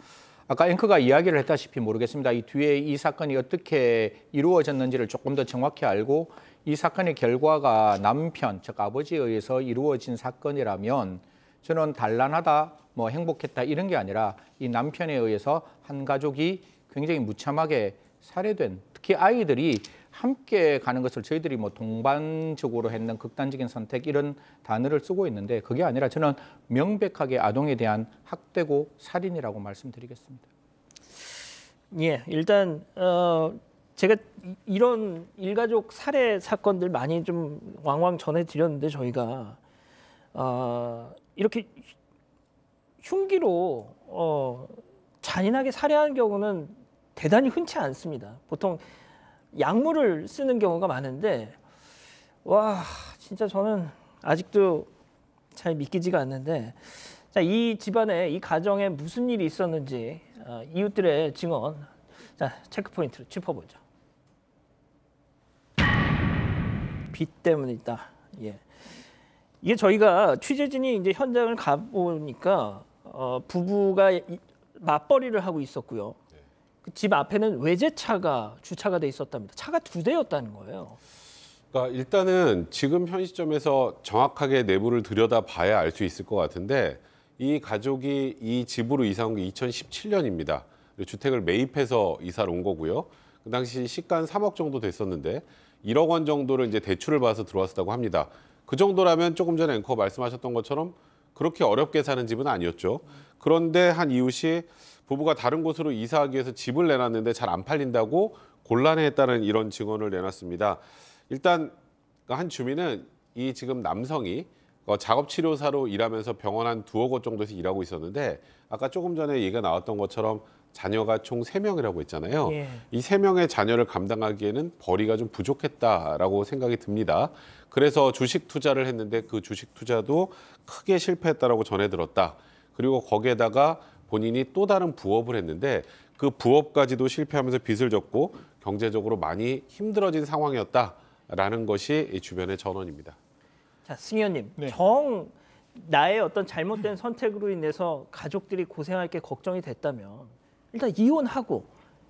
아까 앵커가 이야기를 했다시피 모르겠습니다. 이 뒤에 이 사건이 어떻게 이루어졌는지를 조금 더 정확히 알고 이 사건의 결과가 남편, 즉 아버지에 의해서 이루어진 사건이라면 저는 단란하다, 뭐 행복했다 이런 게 아니라 이 남편에 의해서 한 가족이 굉장히 무참하게 살해된, 특히 아이들이 함께 가는 것을 저희들이 뭐 동반적으로 했는 극단적인 선택 이런 단어를 쓰고 있는데 그게 아니라 저는 명백하게 아동에 대한 학대고 살인이라고 말씀드리겠습니다. 예, 일단 제가 이런 일가족 살해 사건들 많이 좀 왕왕 전해드렸는데 저희가 이렇게 흉기로 잔인하게 살해하는 경우는 대단히 흔치 않습니다. 보통 약물을 쓰는 경우가 많은데 와 진짜 저는 아직도 잘 믿기지가 않는데 자, 이 집안에 이 가정에 무슨 일이 있었는지 이웃들의 증언. 자, 체크 포인트를 짚어보죠. 빚 때문이다. 예. 이게 저희가 취재진이 이제 현장을 가보니까 부부가 맞벌이를 하고 있었고요. 그 집 앞에는 외제차가 주차가 돼 있었답니다. 차가 2대였다는 거예요. 그러니까 일단은 지금 현 시점에서 정확하게 내부를 들여다봐야 알 수 있을 것 같은데 이 가족이 이 집으로 이사 온 게 2017년입니다. 주택을 매입해서 이사를 온 거고요. 그 당시 시가 3억 정도 됐었는데 1억 원 정도를 이제 대출을 받아서 들어왔다고 합니다. 그 정도라면 조금 전에 앵커 말씀하셨던 것처럼 그렇게 어렵게 사는 집은 아니었죠. 그런데 한 이웃이 부부가 다른 곳으로 이사하기 위해서 집을 내놨는데 잘 안 팔린다고 곤란해했다는 이런 증언을 내놨습니다. 일단 한 주민은 이 지금 남성이 작업치료사로 일하면서 병원 한 2억 원 정도에서 일하고 있었는데 아까 조금 전에 얘기가 나왔던 것처럼 자녀가 총 3명이라고 했잖아요. 예. 이 3명의 자녀를 감당하기에는 벌이가 좀 부족했다라고 생각이 듭니다. 그래서 주식 투자를 했는데 그 주식 투자도 크게 실패했다라고 전해 들었다. 그리고 거기에다가 본인이 또 다른 부업을 했는데 그 부업까지도 실패하면서 빚을 졌고 경제적으로 많이 힘들어진 상황이었다라는 것이 이 주변의 전언입니다. 자, 승 의원님, 네. 나의 어떤 잘못된 선택으로 인해서 가족들이 고생할 게 걱정이 됐다면 일단 이혼하고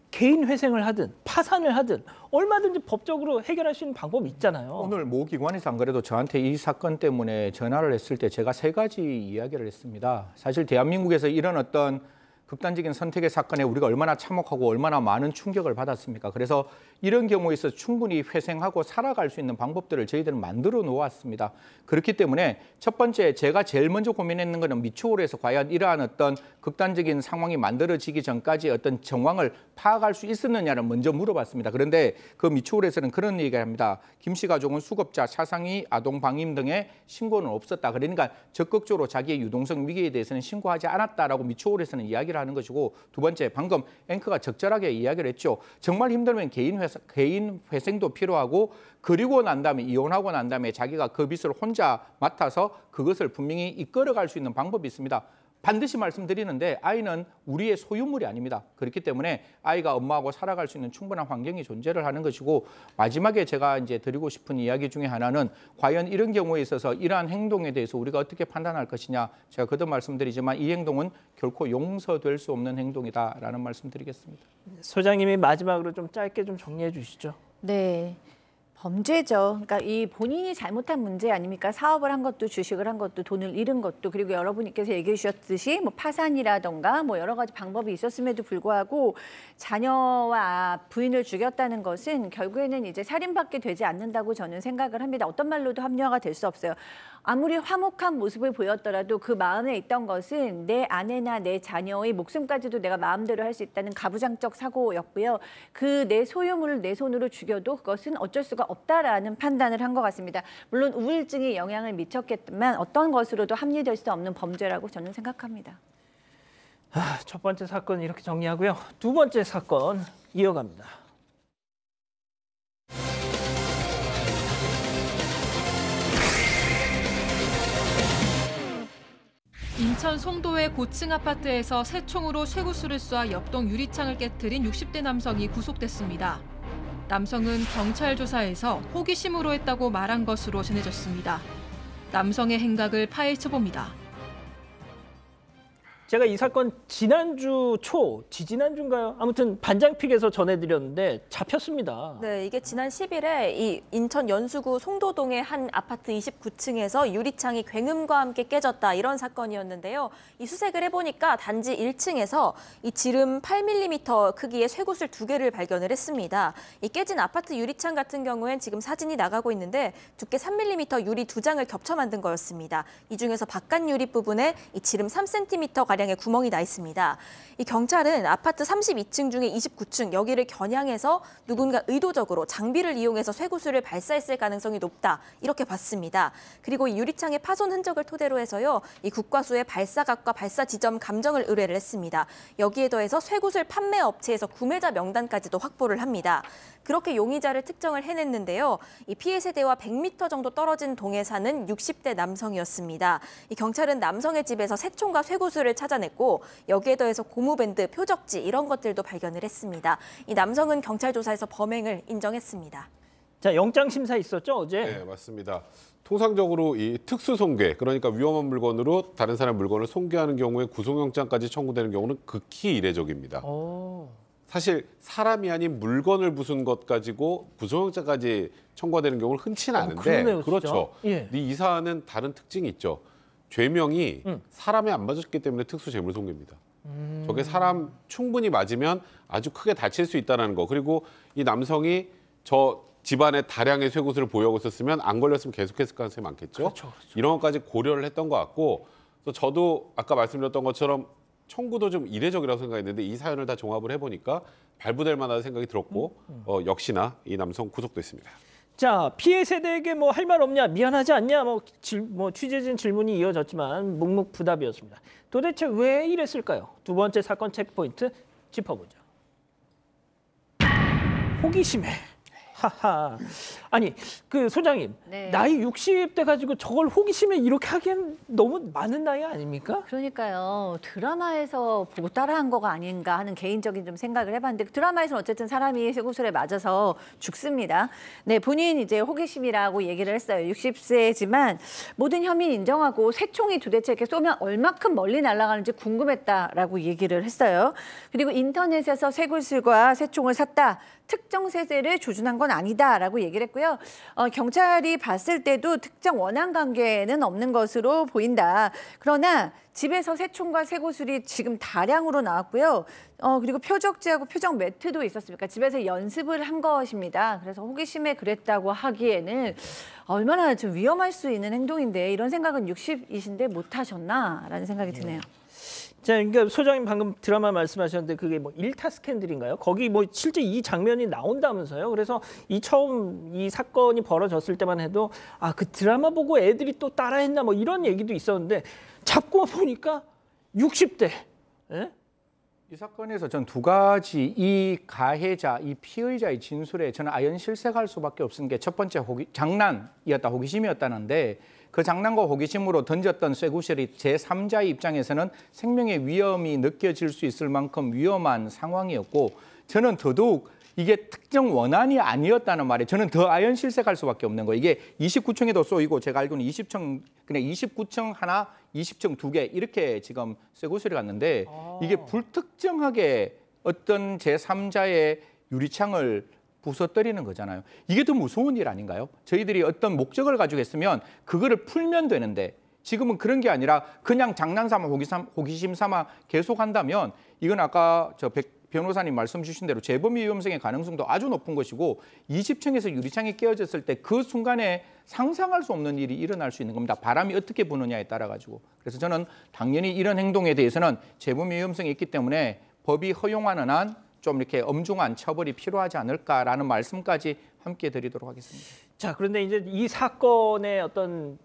개인 회생을 하든 파산을 하든 얼마든지 법적으로 해결할 수 있는 방법이 있잖아요. 오늘 모 기관에서 안 그래도 저한테 이 사건 때문에 전화를 했을 때 제가 3가지 이야기를 했습니다. 사실 대한민국에서 이런 어떤 극단적인 선택의 사건에 우리가 얼마나 참혹하고 얼마나 많은 충격을 받았습니까? 그래서 이런 경우에서 충분히 회생하고 살아갈 수 있는 방법들을 저희들은 만들어 놓았습니다. 그렇기 때문에 첫 번째 제가 제일 먼저 고민했는 것은 미추홀에서 과연 이러한 어떤 극단적인 상황이 만들어지기 전까지 어떤 정황을 파악할 수 있었느냐를 먼저 물어봤습니다. 그런데 그 미추홀에서는 그런 얘기를 합니다. 김 씨 가족은 수급자, 차상위, 아동 방임 등의 신고는 없었다. 그러니까 적극적으로 자기의 유동성 위기에 대해서는 신고하지 않았다라고 미추홀에서는 이야기를 하는 것이고, 두 번째, 방금 앵커가 적절하게 이야기를 했죠. 정말 힘들면 개인 회생도 필요하고, 그리고 난 다음에 이혼하고 난 다음에 자기가 그 빚을 혼자 맡아서 그것을 분명히 이끌어갈 수 있는 방법이 있습니다. 반드시 말씀드리는데 아이는 우리의 소유물이 아닙니다. 그렇기 때문에 아이가 엄마하고 살아갈 수 있는 충분한 환경이 존재를 하는 것이고, 마지막에 제가 이제 드리고 싶은 이야기 중에 하나는 과연 이런 경우에 있어서 이러한 행동에 대해서 우리가 어떻게 판단할 것이냐. 제가 거듭 말씀드리지만 이 행동은 결코 용서될 수 없는 행동이다라는 말씀드리겠습니다. 소장님이 마지막으로 좀 짧게 좀 정리해 주시죠. 네. 범죄죠. 그러니까 이 본인이 잘못한 문제 아닙니까? 사업을 한 것도 주식을 한 것도 돈을 잃은 것도, 그리고 여러분께서 얘기해 주셨듯이 뭐 파산이라던가 뭐 여러 가지 방법이 있었음에도 불구하고 자녀와 부인을 죽였다는 것은 결국에는 이제 살인밖에 되지 않는다고 저는 생각을 합니다. 어떤 말로도 합리화가 될 수 없어요. 아무리 화목한 모습을 보였더라도 그 마음에 있던 것은 내 아내나 내 자녀의 목숨까지도 내가 마음대로 할 수 있다는 가부장적 사고였고요. 그 내 소유물을 내 손으로 죽여도 그것은 어쩔 수가 없다라는 판단을 한 것 같습니다. 물론 우울증이 영향을 미쳤겠지만 어떤 것으로도 합리될 수 없는 범죄라고 저는 생각합니다. 첫 번째 사건 이렇게 정리하고요. 두 번째 사건 이어갑니다. 인천 송도의 고층 아파트에서 새총으로 쇠구슬을 쏴 옆동 유리창을 깨뜨린 60대 남성이 구속됐습니다. 남성은 경찰 조사에서 호기심으로 했다고 말한 것으로 전해졌습니다. 남성의 행각을 파헤쳐봅니다. 제가 이 사건 지난주 지지난주인가요? 아무튼 반장픽에서 전해드렸는데 잡혔습니다. 네, 이게 지난 10일에 이 인천 연수구 송도동의 한 아파트 29층에서 유리창이 굉음과 함께 깨졌다, 이런 사건이었는데요. 이 수색을 해보니까 단지 1층에서 이 지름 8mm 크기의 쇠구슬 2개를 발견을 했습니다. 이 깨진 아파트 유리창 같은 경우엔 지금 사진이 나가고 있는데 두께 3mm 유리 2장을 겹쳐 만든 거였습니다. 이 중에서 바깥 유리 부분에 이 지름 3cm 가량의 구멍이 나 있습니다. 이 경찰은 아파트 32층 중에 29층 여기를 겨냥해서 누군가 의도적으로 장비를 이용해서 쇠구슬을 발사했을 가능성이 높다, 이렇게 봤습니다. 그리고 이 유리창의 파손 흔적을 토대로 해서요, 이 국과수의 발사각과 발사 지점 감정을 의뢰를 했습니다. 여기에 더해서 쇠구슬 판매 업체에서 구매자 명단까지도 확보를 합니다. 그렇게 용의자를 특정을 해냈는데요. 이 피해 세대와 100m 정도 떨어진 동에 사는 60대 남성이었습니다. 이 경찰은 남성의 집에서 새총과 쇠구슬을 찾 찾아냈고 여기에 더해서 고무밴드, 표적지 이런 것들도 발견을 했습니다. 이 남성은 경찰 조사에서 범행을 인정했습니다. 자, 영장 심사 있었죠, 어제? 네, 맞습니다. 통상적으로 이 특수 손괴, 그러니까 위험한 물건으로 다른 사람 물건을 손괴하는 경우에 구속영장까지 청구되는 경우는 극히 이례적입니다. 사실 사람이 아닌 물건을 부순 것 가지고 구속영장까지 청구가 되는 경우는 흔치는 않은데 그러네요, 그렇죠. 예. 이 사안은 다른 특징이 있죠. 죄명이 사람에 안 맞았기 때문에 특수 재물 손괴입니다. 저게 사람 충분히 맞으면 아주 크게 다칠 수 있다는 거. 그리고 이 남성이 저 집안에 다량의 쇠구슬을 보유하고 있었으면 안 걸렸으면 계속했을 가능성이 많겠죠. 그렇죠. 이런 것까지 고려를 했던 것 같고 또 저도 아까 말씀드렸던 것처럼 청구도 좀 이례적이라고 생각했는데 이 사연을 다 종합을 해보니까 발부될 만하다는 생각이 들었고 역시나 이 남성 구속됐습니다. 자, 피해 세대에게 뭐 할 말 없냐, 미안하지 않냐, 뭐 취재진 질문이 이어졌지만 묵묵부답이었습니다. 도대체 왜 이랬을까요? 두 번째 사건 체크포인트 짚어보죠. 호기심에. 하하. 아니, 그 소장님, 네. 나이 60대 가지고 저걸 호기심에 이렇게 하기엔 너무 많은 나이 아닙니까? 그러니까요. 드라마에서 보고 따라한 거가 아닌가 하는 개인적인 좀 생각을 해봤는데 드라마에서는 어쨌든 사람이 쇠구슬에 맞아서 죽습니다. 네, 본인 이제 호기심이라고 얘기를 했어요. 60세지만 모든 혐의 인정하고 새총이 도대체 이렇게 쏘면 얼마큼 멀리 날아가는지 궁금했다라고 얘기를 했어요. 그리고 인터넷에서 쇠구슬과 새총을 샀다. 특정 세대를 조준한 건 아니다라고 얘기를 했고요. 경찰이 봤을 때도 특정 원한 관계는 없는 것으로 보인다. 그러나 집에서 새총과 쇠구슬이 지금 다량으로 나왔고요. 그리고 표적지하고 표적 매트도 있었으니까 집에서 연습을 한 것입니다. 그래서 호기심에 그랬다고 하기에는 얼마나 좀 위험할 수 있는 행동인데 이런 생각은 60이신데 못 하셨나라는 생각이 드네요. 자, 그러니까 소장님 방금 드라마 말씀하셨는데 그게 뭐 일타 스캔들인가요? 거기 뭐 실제 이 장면이 나온다면서요? 그래서 처음 이 사건이 벌어졌을 때만 해도 아, 그 드라마 보고 애들이 또 따라했나 뭐 이런 얘기도 있었는데 잡고 보니까 60대. 예? 이 사건에서 전 두 가지 이 가해자, 이 피의자의 진술에 저는 아연실색할 수밖에 없은 게 첫 번째 장난이었다, 호기심이었다는데 그 장난과 호기심으로 던졌던 쇠구슬이 제3자의 입장에서는 생명의 위험이 느껴질 수 있을 만큼 위험한 상황이었고 저는 더더욱 이게 특정 원한이 아니었다는 말에 저는 더 아연실색할 수밖에 없는 거예요. 이게 29층에도 쏘이고 제가 알고는 20층, 그냥 29층 하나, 20층 두 개 이렇게 지금 쇠구슬이 갔는데 이게 불특정하게 어떤 제3자의 유리창을 부서뜨리는 거잖아요. 이게 더 무서운 일 아닌가요? 저희들이 어떤 목적을 가지고 했으면 그거를 풀면 되는데 지금은 그런 게 아니라 그냥 장난삼아 호기심 삼아 계속한다면 이건 아까 저 변호사님 말씀 주신 대로 재범 위험성의 가능성도 아주 높은 것이고 20층에서 유리창이 깨어졌을 때 그 순간에 상상할 수 없는 일이 일어날 수 있는 겁니다. 바람이 어떻게 부느냐에 따라 가지고. 그래서 저는 당연히 이런 행동에 대해서는 재범 위험성이 있기 때문에 법이 허용하는 한 좀 이렇게 엄중한 처벌이 필요하지 않을까라는 말씀까지 함께 드리도록 하겠습니다. 자, 그런데 이제 이 사건의 어떤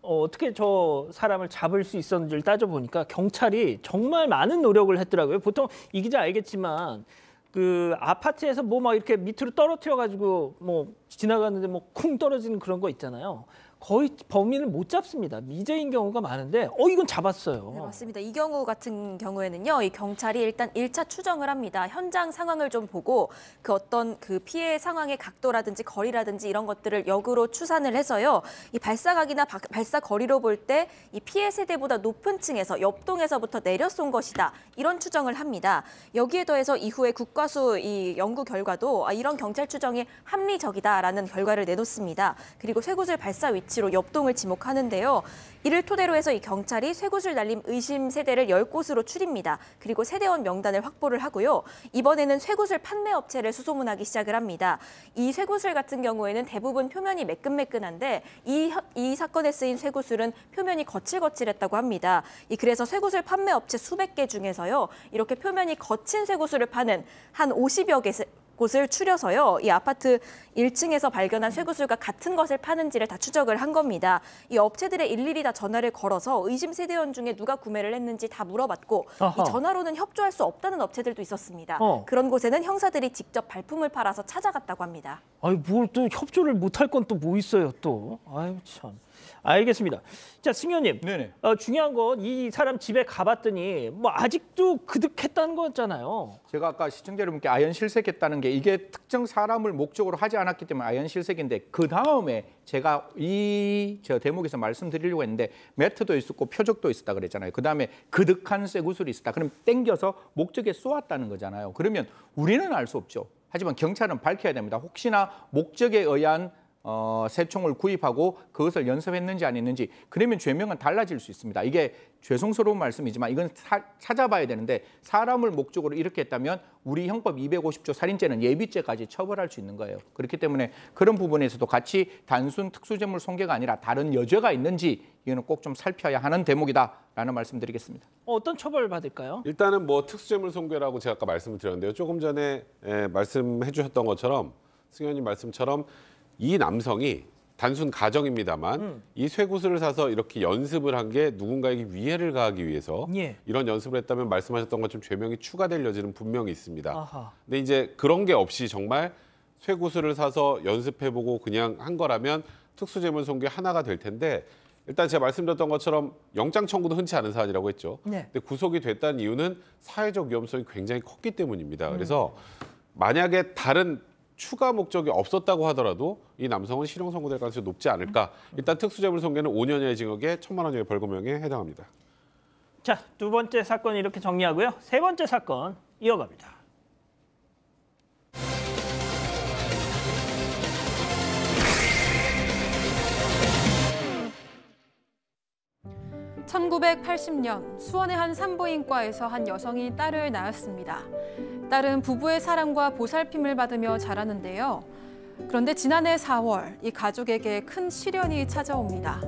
어떻게 저 사람을 잡을 수 있었는지를 따져보니까 경찰이 정말 많은 노력을 했더라고요. 보통 이 기자 알겠지만 그 아파트에서 뭐 막 이렇게 밑으로 떨어뜨려 가지고 뭐 지나가는데 뭐 쿵 떨어지는 그런 거 있잖아요. 거의 범인을 못 잡습니다. 미제인 경우가 많은데 이건 잡았어요. 네, 맞습니다. 이 경우 같은 경우에는요. 이 경찰이 일단 1차 추정을 합니다. 현장 상황을 좀 보고 그 어떤 그 피해 상황의 각도라든지 거리라든지 이런 것들을 역으로 추산을 해서요. 이 발사각이나 발사 거리로 볼 때 이 피해 세대보다 높은 층에서 옆동에서부터 내려 쏜 것이다. 이런 추정을 합니다. 여기에 더해서 이후에 국과수 이 연구 결과도 이런 경찰 추정이 합리적이다라는 결과를 내놓습니다. 그리고 쇠구슬 발사 위치로 옆동을 지목하는데요. 이를 토대로 해서 이 경찰이 쇠구슬 날림 의심 세대를 10곳으로 추립니다. 그리고 세대원 명단을 확보를 하고요. 이번에는 쇠구슬 판매 업체를 수소문하기 시작을 합니다. 이 쇠구슬 같은 경우에는 대부분 표면이 매끈매끈한데 이 사건에 쓰인 쇠구슬은 표면이 거칠거칠했다고 합니다. 그래서 쇠구슬 판매 업체 수백 개 중에서요. 이렇게 표면이 거친 쇠구슬을 파는 한 50여 개 곳을 추려서요. 이 아파트 1층에서 발견한 쇠구슬과 같은 것을 파는지를 다 추적을 한 겁니다. 이 업체들의 일일이 다 전화를 걸어서 의심 세대원 중에 누가 구매를 했는지 다 물어봤고 이 전화로는 협조할 수 없다는 업체들도 있었습니다. 그런 곳에는 형사들이 직접 발품을 팔아서 찾아갔다고 합니다. 아니 뭘 또 협조를 못할 건 또 뭐 있어요 또. 아유 참. 알겠습니다. 자, 승현님. 네네. 중요한 건 이 사람 집에 가봤더니 뭐 아직도 그득했다는 거였잖아요. 제가 아까 시청자 여러분께 아연실색했다는 게 이게 특정 사람을 목적으로 하지 않았기 때문에 아연실색인데 그 다음에 제가 저 대목에서 말씀드리려고 했는데 매트도 있었고 표적도 있었다 그랬잖아요. 그 다음에 그득한 쇠구슬이 있었다. 그럼 땡겨서 목적에 쏘았다는 거잖아요. 그러면 우리는 알 수 없죠. 하지만 경찰은 밝혀야 됩니다. 혹시나 목적에 의한 새총을 구입하고 그것을 연습했는지 안 했는지 그러면 죄명은 달라질 수 있습니다. 이게 죄송스러운 말씀이지만 이건 찾아봐야 되는데 사람을 목적으로 이렇게 했다면 우리 형법 250조 살인죄는 예비죄까지 처벌할 수 있는 거예요. 그렇기 때문에 그런 부분에서도 같이 단순 특수재물 손괴가 아니라 다른 여죄가 있는지 이거는 꼭 좀 살펴야 하는 대목이다라는 말씀드리겠습니다. 어떤 처벌을 받을까요? 일단은 뭐 특수재물 손괴라고 제가 아까 말씀을 드렸는데요. 조금 전에 말씀해 주셨던 것처럼 승현님 말씀처럼 이 남성이 단순 가정입니다만 이 쇠구슬을 사서 이렇게 연습을 한 게 누군가에게 위해를 가하기 위해서 이런 연습을 했다면 말씀하셨던 것처럼 죄명이 추가될 여지는 분명히 있습니다. 아하. 근데 이제 그런 게 없이 정말 쇠구슬을 사서 연습해보고 그냥 한 거라면 특수재물 손괴 하나가 될 텐데 일단 제가 말씀드렸던 것처럼 영장 청구도 흔치 않은 사안이라고 했죠. 근데 구속이 됐다는 이유는 사회적 위험성이 굉장히 컸기 때문입니다. 그래서 만약에 다른 추가 목적이 없었다고 하더라도 이 남성은 실형 선고될 가능성이 높지 않을까. 일단 특수재물 손괴는 5년 이하의 징역에 1,000만 원 이하의 벌금형에 해당합니다. 자, 두 번째 사건 이렇게 정리하고요. 세 번째 사건 이어갑니다. (1980년) 수원의 한 산부인과에서 한 여성이 딸을 낳았습니다. 딸은 부부의 사랑과 보살핌을 받으며 자라는데요. 그런데 지난해 4월 이 가족에게 큰 시련이 찾아옵니다.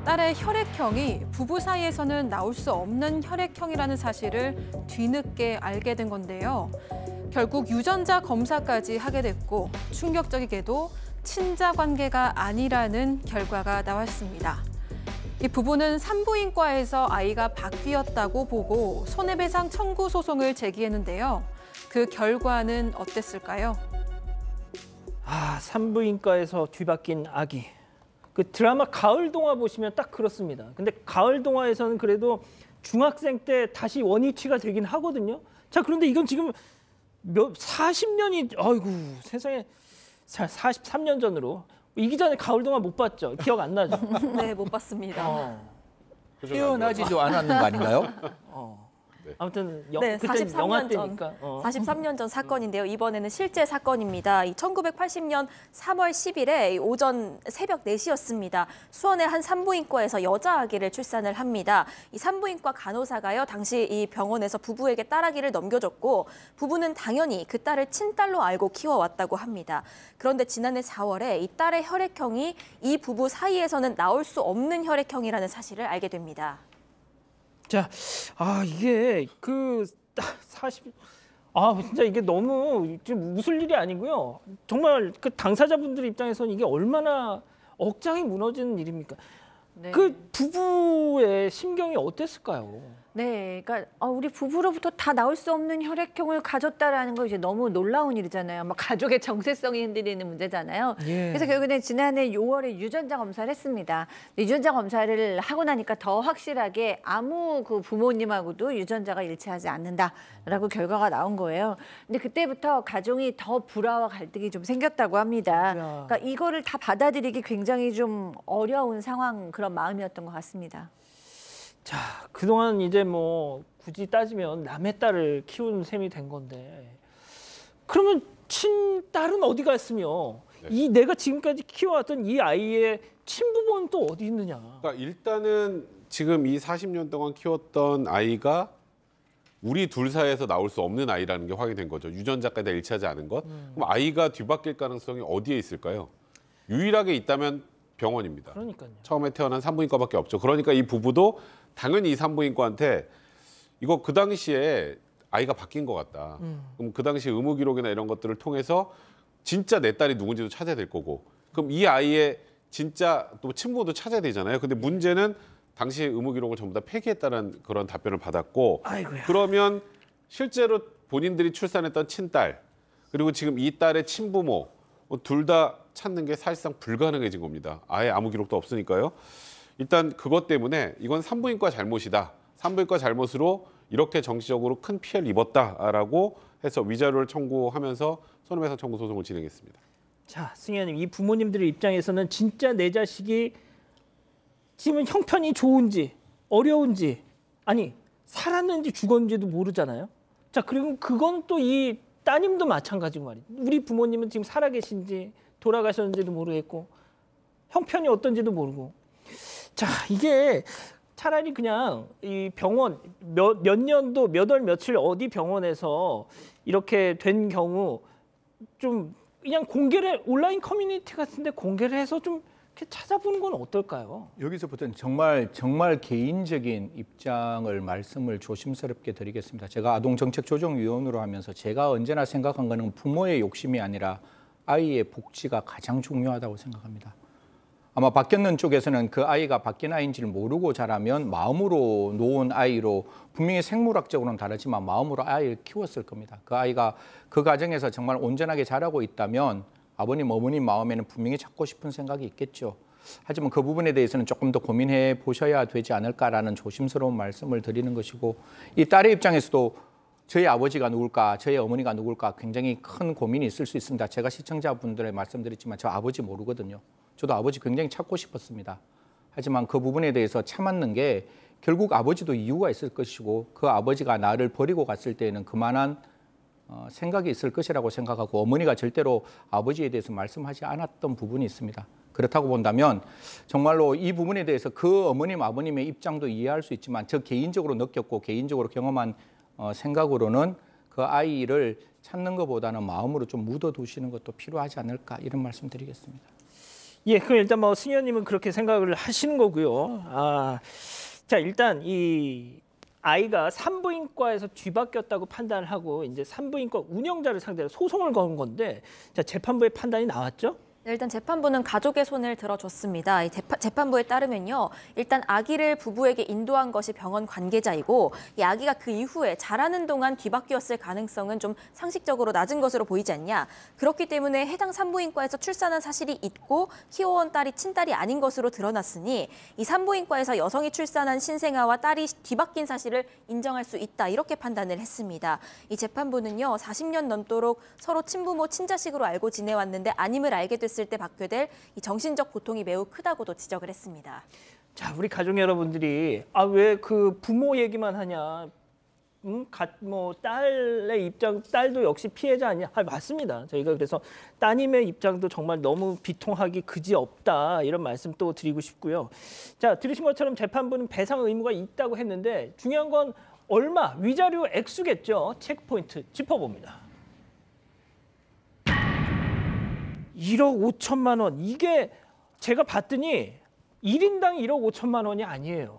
딸의 혈액형이 부부 사이에서는 나올 수 없는 혈액형이라는 사실을 뒤늦게 알게 된 건데요. 결국 유전자 검사까지 하게 됐고 충격적이게도 친자 관계가 아니라는 결과가 나왔습니다. 이 부부는 산부인과에서 아이가 바뀌었다고 보고 손해배상 청구 소송을 제기했는데요. 그 결과는 어땠을까요? 산부인과에서 뒤바뀐 아기. 그 드라마 가을 동화 보시면 딱 그렇습니다. 근데 가을 동화에서는 그래도 중학생 때 다시 원위치가 되긴 하거든요. 자, 그런데 이건 지금 40년이 아이고 세상에 43년 전으로 이 기자는 가을 동화 못 봤죠? 기억 안 나죠? 네, 못 봤습니다. 태어나지도 않았는 거 아닌가요? 아무튼 네, 그때 영화 때니까. 43년 전 사건인데요. 이번에는 실제 사건입니다. 1980년 3월 10일에 오전 새벽 4시였습니다. 수원의 한 산부인과에서 여자 아기를 출산을 합니다. 이 산부인과 간호사가요, 당시 이 병원에서 부부에게 딸아기를 넘겨줬고 부부는 당연히 그 딸을 친딸로 알고 키워왔다고 합니다. 그런데 지난해 4월에 이 딸의 혈액형이 이 부부 사이에서는 나올 수 없는 혈액형이라는 사실을 알게 됩니다. 자, 이게 진짜 이게 너무 지금 웃을 일이 아니고요. 정말 그 당사자분들 입장에서는 이게 얼마나 억장이 무너지는 일입니까? 네. 그 부부의 심경이 어땠을까요? 네, 그러니까 우리 부부로부터 다 나올 수 없는 혈액형을 가졌다라는 거 이제 너무 놀라운 일이잖아요. 막 가족의 정체성이 흔들리는 문제잖아요. 그래서 결국에는 지난해 6월에 유전자 검사를 했습니다. 유전자 검사를 하고 나니까 더 확실하게 아무 그 부모님하고도 유전자가 일치하지 않는다라고 결과가 나온 거예요. 근데 그때부터 가족이 더 불화와 갈등이 좀 생겼다고 합니다. 그러니까 이거를 다 받아들이기 굉장히 좀 어려운 상황, 그런 마음이었던 것 같습니다. 자, 그동안 이제 뭐 굳이 따지면 남의 딸을 키우는 셈이 된 건데 그러면 친딸은 어디 갔으며 이 내가 지금까지 키워왔던 이 아이의 친부모는 또 어디 있느냐? 그러니까 일단은 지금 이 40년 동안 키웠던 아이가 우리 둘 사이에서 나올 수 없는 아이라는 게 확인된 거죠. 유전자까지 다 일치하지 않은 것. 그럼 아이가 뒤바뀔 가능성이 어디에 있을까요? 유일하게 있다면 병원입니다. 그러니까요. 처음에 태어난 산부인과밖에 없죠. 그러니까 이 부부도 당연히 이 산부인과한테 이거 그 당시에 아이가 바뀐 것 같다. 그럼 그 당시 의무 기록이나 이런 것들을 통해서 진짜 내 딸이 누군지도 찾아야 될 거고. 그럼 이 아이의 진짜 또 친부모도 찾아야 되잖아요. 근데 문제는 당시 의무 기록을 전부 다 폐기했다는 그런 답변을 받았고. 아이고야. 그러면 실제로 본인들이 출산했던 친딸 그리고 지금 이 딸의 친부모 둘 다 찾는 게 사실상 불가능해진 겁니다. 아예 아무 기록도 없으니까요. 일단 그것 때문에 이건 산부인과 잘못이다. 산부인과 잘못으로 이렇게 정치적으로 큰 피해를 입었다라고 해서 위자료를 청구하면서 손해배상 청구 소송을 진행했습니다. 자, 승현님, 이 부모님들의 입장에서는 진짜 내 자식이 지금 형편이 좋은지 어려운지 아니 살았는지 죽었는지도 모르잖아요. 자, 그리고 그건 또 이 따님도 마찬가지고 말이죠. 우리 부모님은 지금 살아계신지 돌아가셨는지도 모르겠고 형편이 어떤지도 모르고. 자, 이게 차라리 그냥 이 병원 몇 년도 몇 월 며칠 어디 병원에서 이렇게 된 경우 좀 그냥 공개를 온라인 커뮤니티 같은데 공개를 해서 좀 이렇게 찾아보는 건 어떨까요? 여기서부터는 정말 개인적인 입장을 말씀을 조심스럽게 드리겠습니다. 제가 아동정책조정위원으로 하면서 제가 언제나 생각한 거는 부모의 욕심이 아니라 아이의 복지가 가장 중요하다고 생각합니다. 아마 바뀌었는 쪽에서는 그 아이가 바뀐 아이인지를 모르고 자라면 마음으로 놓은 아이로 분명히 생물학적으로는 다르지만 마음으로 아이를 키웠을 겁니다. 그 아이가 그 과정에서 정말 온전하게 자라고 있다면 아버님, 어머님 마음에는 분명히 찾고 싶은 생각이 있겠죠. 하지만 그 부분에 대해서는 조금 더 고민해 보셔야 되지 않을까라는 조심스러운 말씀을 드리는 것이고 이 딸의 입장에서도 저희 아버지가 누굴까, 저희 어머니가 누굴까 굉장히 큰 고민이 있을 수 있습니다. 제가 시청자분들에 말씀드렸지만 저 아버지 모르거든요. 저도 아버지 굉장히 찾고 싶었습니다. 하지만 그 부분에 대해서 참았는 게 결국 아버지도 이유가 있을 것이고 그 아버지가 나를 버리고 갔을 때에는 그만한 생각이 있을 것이라고 생각하고 어머니가 절대로 아버지에 대해서 말씀하지 않았던 부분이 있습니다. 그렇다고 본다면 정말로 이 부분에 대해서 그 어머님, 아버님의 입장도 이해할 수 있지만 저 개인적으로 느꼈고 개인적으로 경험한 생각으로는 그 아이를 찾는 것보다는 마음으로 좀 묻어두시는 것도 필요하지 않을까 이런 말씀 드리겠습니다. 예, 그럼 일단 뭐 승현님은 그렇게 생각을 하시는 거고요. 자, 일단 이 아이가 산부인과에서 뒤바뀌었다고 판단을 하고 이제 산부인과 운영자를 상대로 소송을 건 건데, 자, 재판부의 판단이 나왔죠? 네, 일단 재판부는 가족의 손을 들어줬습니다. 이 재판부에 따르면요, 일단 아기를 부부에게 인도한 것이 병원 관계자이고 이 아기가 그 이후에 자라는 동안 뒤바뀌었을 가능성은 좀 상식적으로 낮은 것으로 보이지 않냐. 그렇기 때문에 해당 산부인과에서 출산한 사실이 있고 키워온 딸이 친딸이 아닌 것으로 드러났으니 이 산부인과에서 여성이 출산한 신생아와 딸이 뒤바뀐 사실을 인정할 수 있다. 이렇게 판단을 했습니다. 이 재판부는요, 40년 넘도록 서로 친부모, 친자식으로 알고 지내왔는데 아님을 알게 됐을 때 받게 될 이 정신적 고통이 매우 크다고도 지적을 했습니다. 자, 우리 가족 여러분들이 왜 그 부모 얘기만 하냐? 뭐 딸의 입장, 딸도 역시 피해자 아니냐? 맞습니다. 저희가 그래서 따님의 입장도 정말 너무 비통하기 그지없다 이런 말씀 또 드리고 싶고요. 자, 들으신 것처럼 재판부는 배상 의무가 있다고 했는데 중요한 건 얼마, 위자료 액수겠죠. 체크포인트 짚어봅니다. 1억 5천만 원. 이게 제가 봤더니 1인당 1억 5천만 원이 아니에요.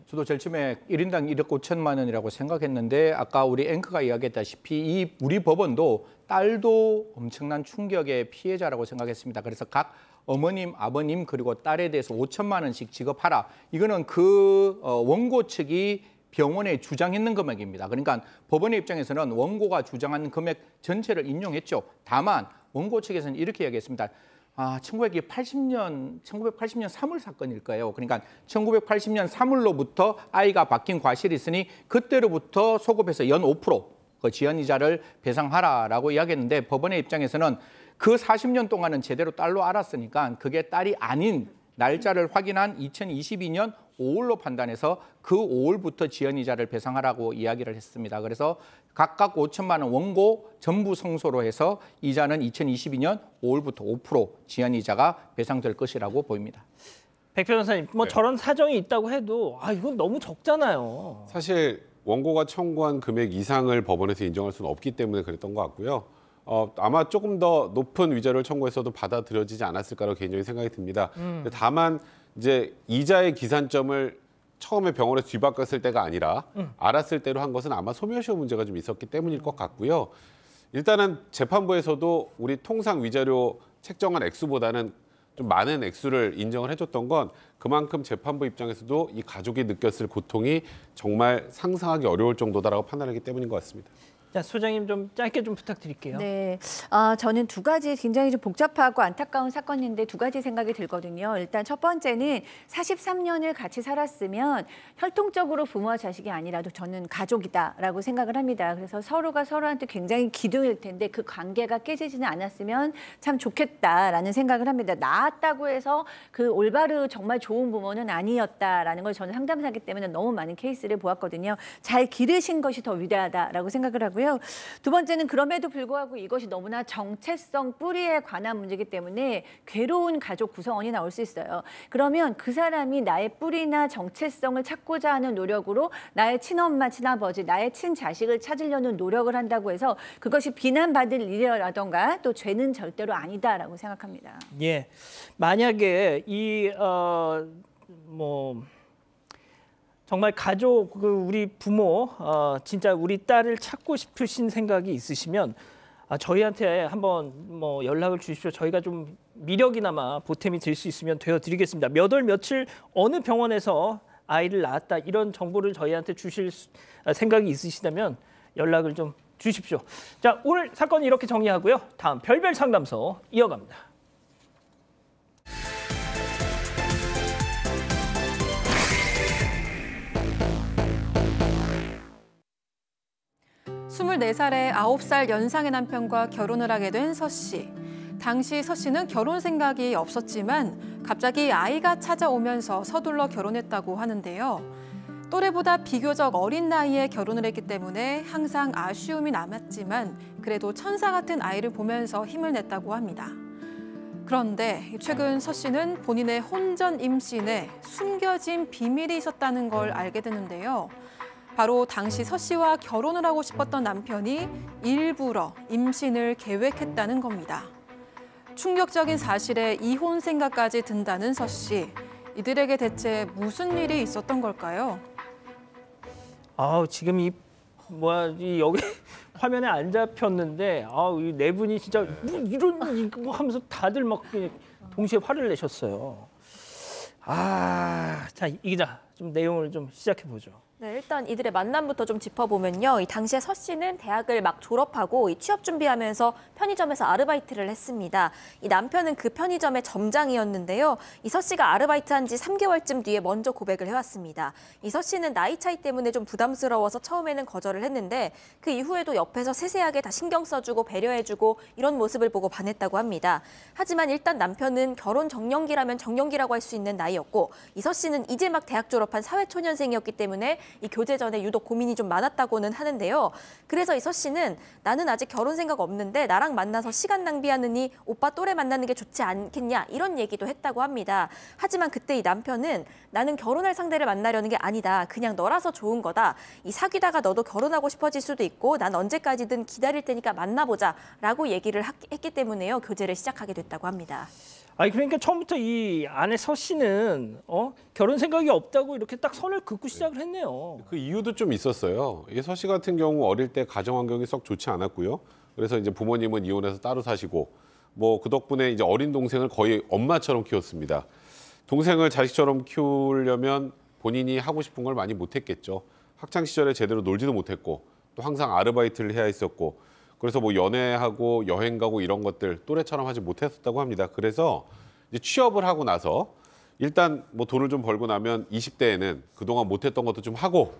저도 제일 처음에 1인당 1억 5천만 원이라고 생각했는데 아까 우리 앵커가 이야기했다시피 이 우리 법원도 딸도 엄청난 충격의 피해자라고 생각했습니다. 그래서 각 어머님, 아버님 그리고 딸에 대해서 5천만 원씩 지급하라. 이거는 그 원고 측이 병원에 주장했는 금액입니다. 그러니까 법원의 입장에서는 원고가 주장한 금액 전체를 인용했죠. 다만 원고 측에서는 이렇게 이야기했습니다. 1980년 3월 사건일 거예요. 그러니까 1980년 3월로부터 아이가 바뀐 과실이 있으니 그때로부터 소급해서 연 5% 그 지연이자를 배상하라라고 이야기했는데 법원의 입장에서는 그 40년 동안은 제대로 딸로 알았으니까 그게 딸이 아닌 날짜를 확인한 2022년 5월로 판단해서 그 5월부터 지연이자를 배상하라고 이야기를 했습니다. 그래서 각각 5천만 원 원고 전부 성소로 해서 이자는 2022년 5월부터 5% 지연이자가 배상될 것이라고 보입니다. 백 변호사님, 뭐 저런 사정이 있다고 해도 이건 너무 적잖아요. 사실 원고가 청구한 금액 이상을 법원에서 인정할 수는 없기 때문에 그랬던 것 같고요. 아마 조금 더 높은 위자료를 청구했어도 받아들여지지 않았을까라고 개인적인 생각이 듭니다. 다만 이제 이자의 기산점을 처음에 병원에서 뒤바꿨을 때가 아니라 알았을 때로 한 것은 아마 소멸시효 문제가 좀 있었기 때문일 것 같고요. 일단은 재판부에서도 우리 통상 위자료 책정한 액수보다는 좀 많은 액수를 인정을 해줬던 건 그만큼 재판부 입장에서도 이 가족이 느꼈을 고통이 정말 상상하기 어려울 정도다라고 판단하기 때문인 것 같습니다. 자, 소장님 좀 짧게 좀 부탁드릴게요. 네, 저는 두 가지 굉장히 좀 복잡하고 안타까운 사건인데 두 가지 생각이 들거든요. 일단 첫 번째는 43년을 같이 살았으면 혈통적으로 부모와 자식이 아니라도 저는 가족이다라고 생각을 합니다. 그래서 서로가 서로한테 굉장히 기둥일 텐데 그 관계가 깨지지는 않았으면 참 좋겠다라는 생각을 합니다. 낳았다고 해서 그 올바르 정말 좋은 부모는 아니었다라는 걸 저는 상담사기 때문에 너무 많은 케이스를 보았거든요. 잘 기르신 것이 더 위대하다라고 생각을 하고요. 두 번째는 그럼에도 불구하고 이것이 너무나 정체성 뿌리에 관한 문제이기 때문에 괴로운 가족 구성원이 나올 수 있어요. 그러면 그 사람이 나의 뿌리나 정체성을 찾고자 하는 노력으로 나의 친엄마, 친아버지, 나의 친자식을 찾으려는 노력을 한다고 해서 그것이 비난받을 일이라던가 또 죄는 절대로 아니다라고 생각합니다. 예, 만약에 정말 가족, 우리 부모, 진짜 우리 딸을 찾고 싶으신 생각이 있으시면 저희한테 한번 연락을 주십시오. 저희가 좀 미력이나마 보탬이 될 수 있으면 되어드리겠습니다. 몇 월 며칠 어느 병원에서 아이를 낳았다 이런 정보를 저희한테 주실 생각이 있으시다면 연락을 좀 주십시오. 자, 오늘 사건은 이렇게 정리하고요. 다음 별별 상담소 이어갑니다. 스물네 살에 9살 연상의 남편과 결혼을 하게 된 서 씨. 당시 서 씨는 결혼 생각이 없었지만 갑자기 아이가 찾아오면서 서둘러 결혼했다고 하는데요. 또래보다 비교적 어린 나이에 결혼을 했기 때문에 항상 아쉬움이 남았지만 그래도 천사 같은 아이를 보면서 힘을 냈다고 합니다. 그런데 최근 서 씨는 본인의 혼전 임신에 숨겨진 비밀이 있었다는 걸 알게 되는데요. 바로 당시 서 씨와 결혼을 하고 싶었던 남편이 일부러 임신을 계획했다는 겁니다. 충격적인 사실에 이혼 생각까지 든다는 서 씨. 이들에게 대체 무슨 일이 있었던 걸까요? 지금 여기 화면에 안 잡혔는데 이 네 분이 진짜 이런 거 하면서 다들 막 동시에 화를 내셨어요. 자, 이 기자 좀 내용을 좀 시작해 보죠. 네, 일단 이들의 만남부터 좀 짚어보면요. 이 당시에 서 씨는 대학을 막 졸업하고 취업 준비하면서 편의점에서 아르바이트를 했습니다. 이 남편은 그 편의점의 점장이었는데요. 이 서 씨가 아르바이트한 지 3개월쯤 뒤에 먼저 고백을 해왔습니다. 이 서 씨는 나이 차이 때문에 좀 부담스러워서 처음에는 거절을 했는데 그 이후에도 옆에서 세세하게 다 신경 써주고 배려해주고 이런 모습을 보고 반했다고 합니다. 하지만 일단 남편은 결혼 정년기라면 정년기라고 할 수 있는 나이였고 이 서 씨는 이제 막 대학 졸업한 사회초년생이었기 때문에 이 교제 전에 유독 고민이 좀 많았다고는 하는데요. 그래서 이 서 씨는 나는 아직 결혼 생각 없는데 나랑 만나서 시간 낭비하느니 오빠 또래 만나는 게 좋지 않겠냐 이런 얘기도 했다고 합니다. 하지만 그때 이 남편은 나는 결혼할 상대를 만나려는 게 아니다. 그냥 너라서 좋은 거다. 이 사귀다가 너도 결혼하고 싶어질 수도 있고 난 언제까지든 기다릴 테니까 만나보자 라고 얘기를 했기 때문에요. 교제를 시작하게 됐다고 합니다. 그러니까 처음부터 이 아내 서 씨는 결혼 생각이 없다고 이렇게 딱 선을 긋고 시작을 했네요. 그 이유도 좀 있었어요. 이 서 씨 같은 경우 어릴 때 가정 환경이 썩 좋지 않았고요. 그래서 이제 부모님은 이혼해서 따로 사시고 그 덕분에 이제 어린 동생을 거의 엄마처럼 키웠습니다. 동생을 자식처럼 키우려면 본인이 하고 싶은 걸 많이 못했겠죠. 학창 시절에 제대로 놀지도 못했고 또 항상 아르바이트를 해야 했었고 그래서 연애하고 여행 가고 이런 것들 또래처럼 하지 못했었다고 합니다. 그래서 이제 취업을 하고 나서 일단 돈을 좀 벌고 나면 20대에는 그동안 못했던 것도 좀 하고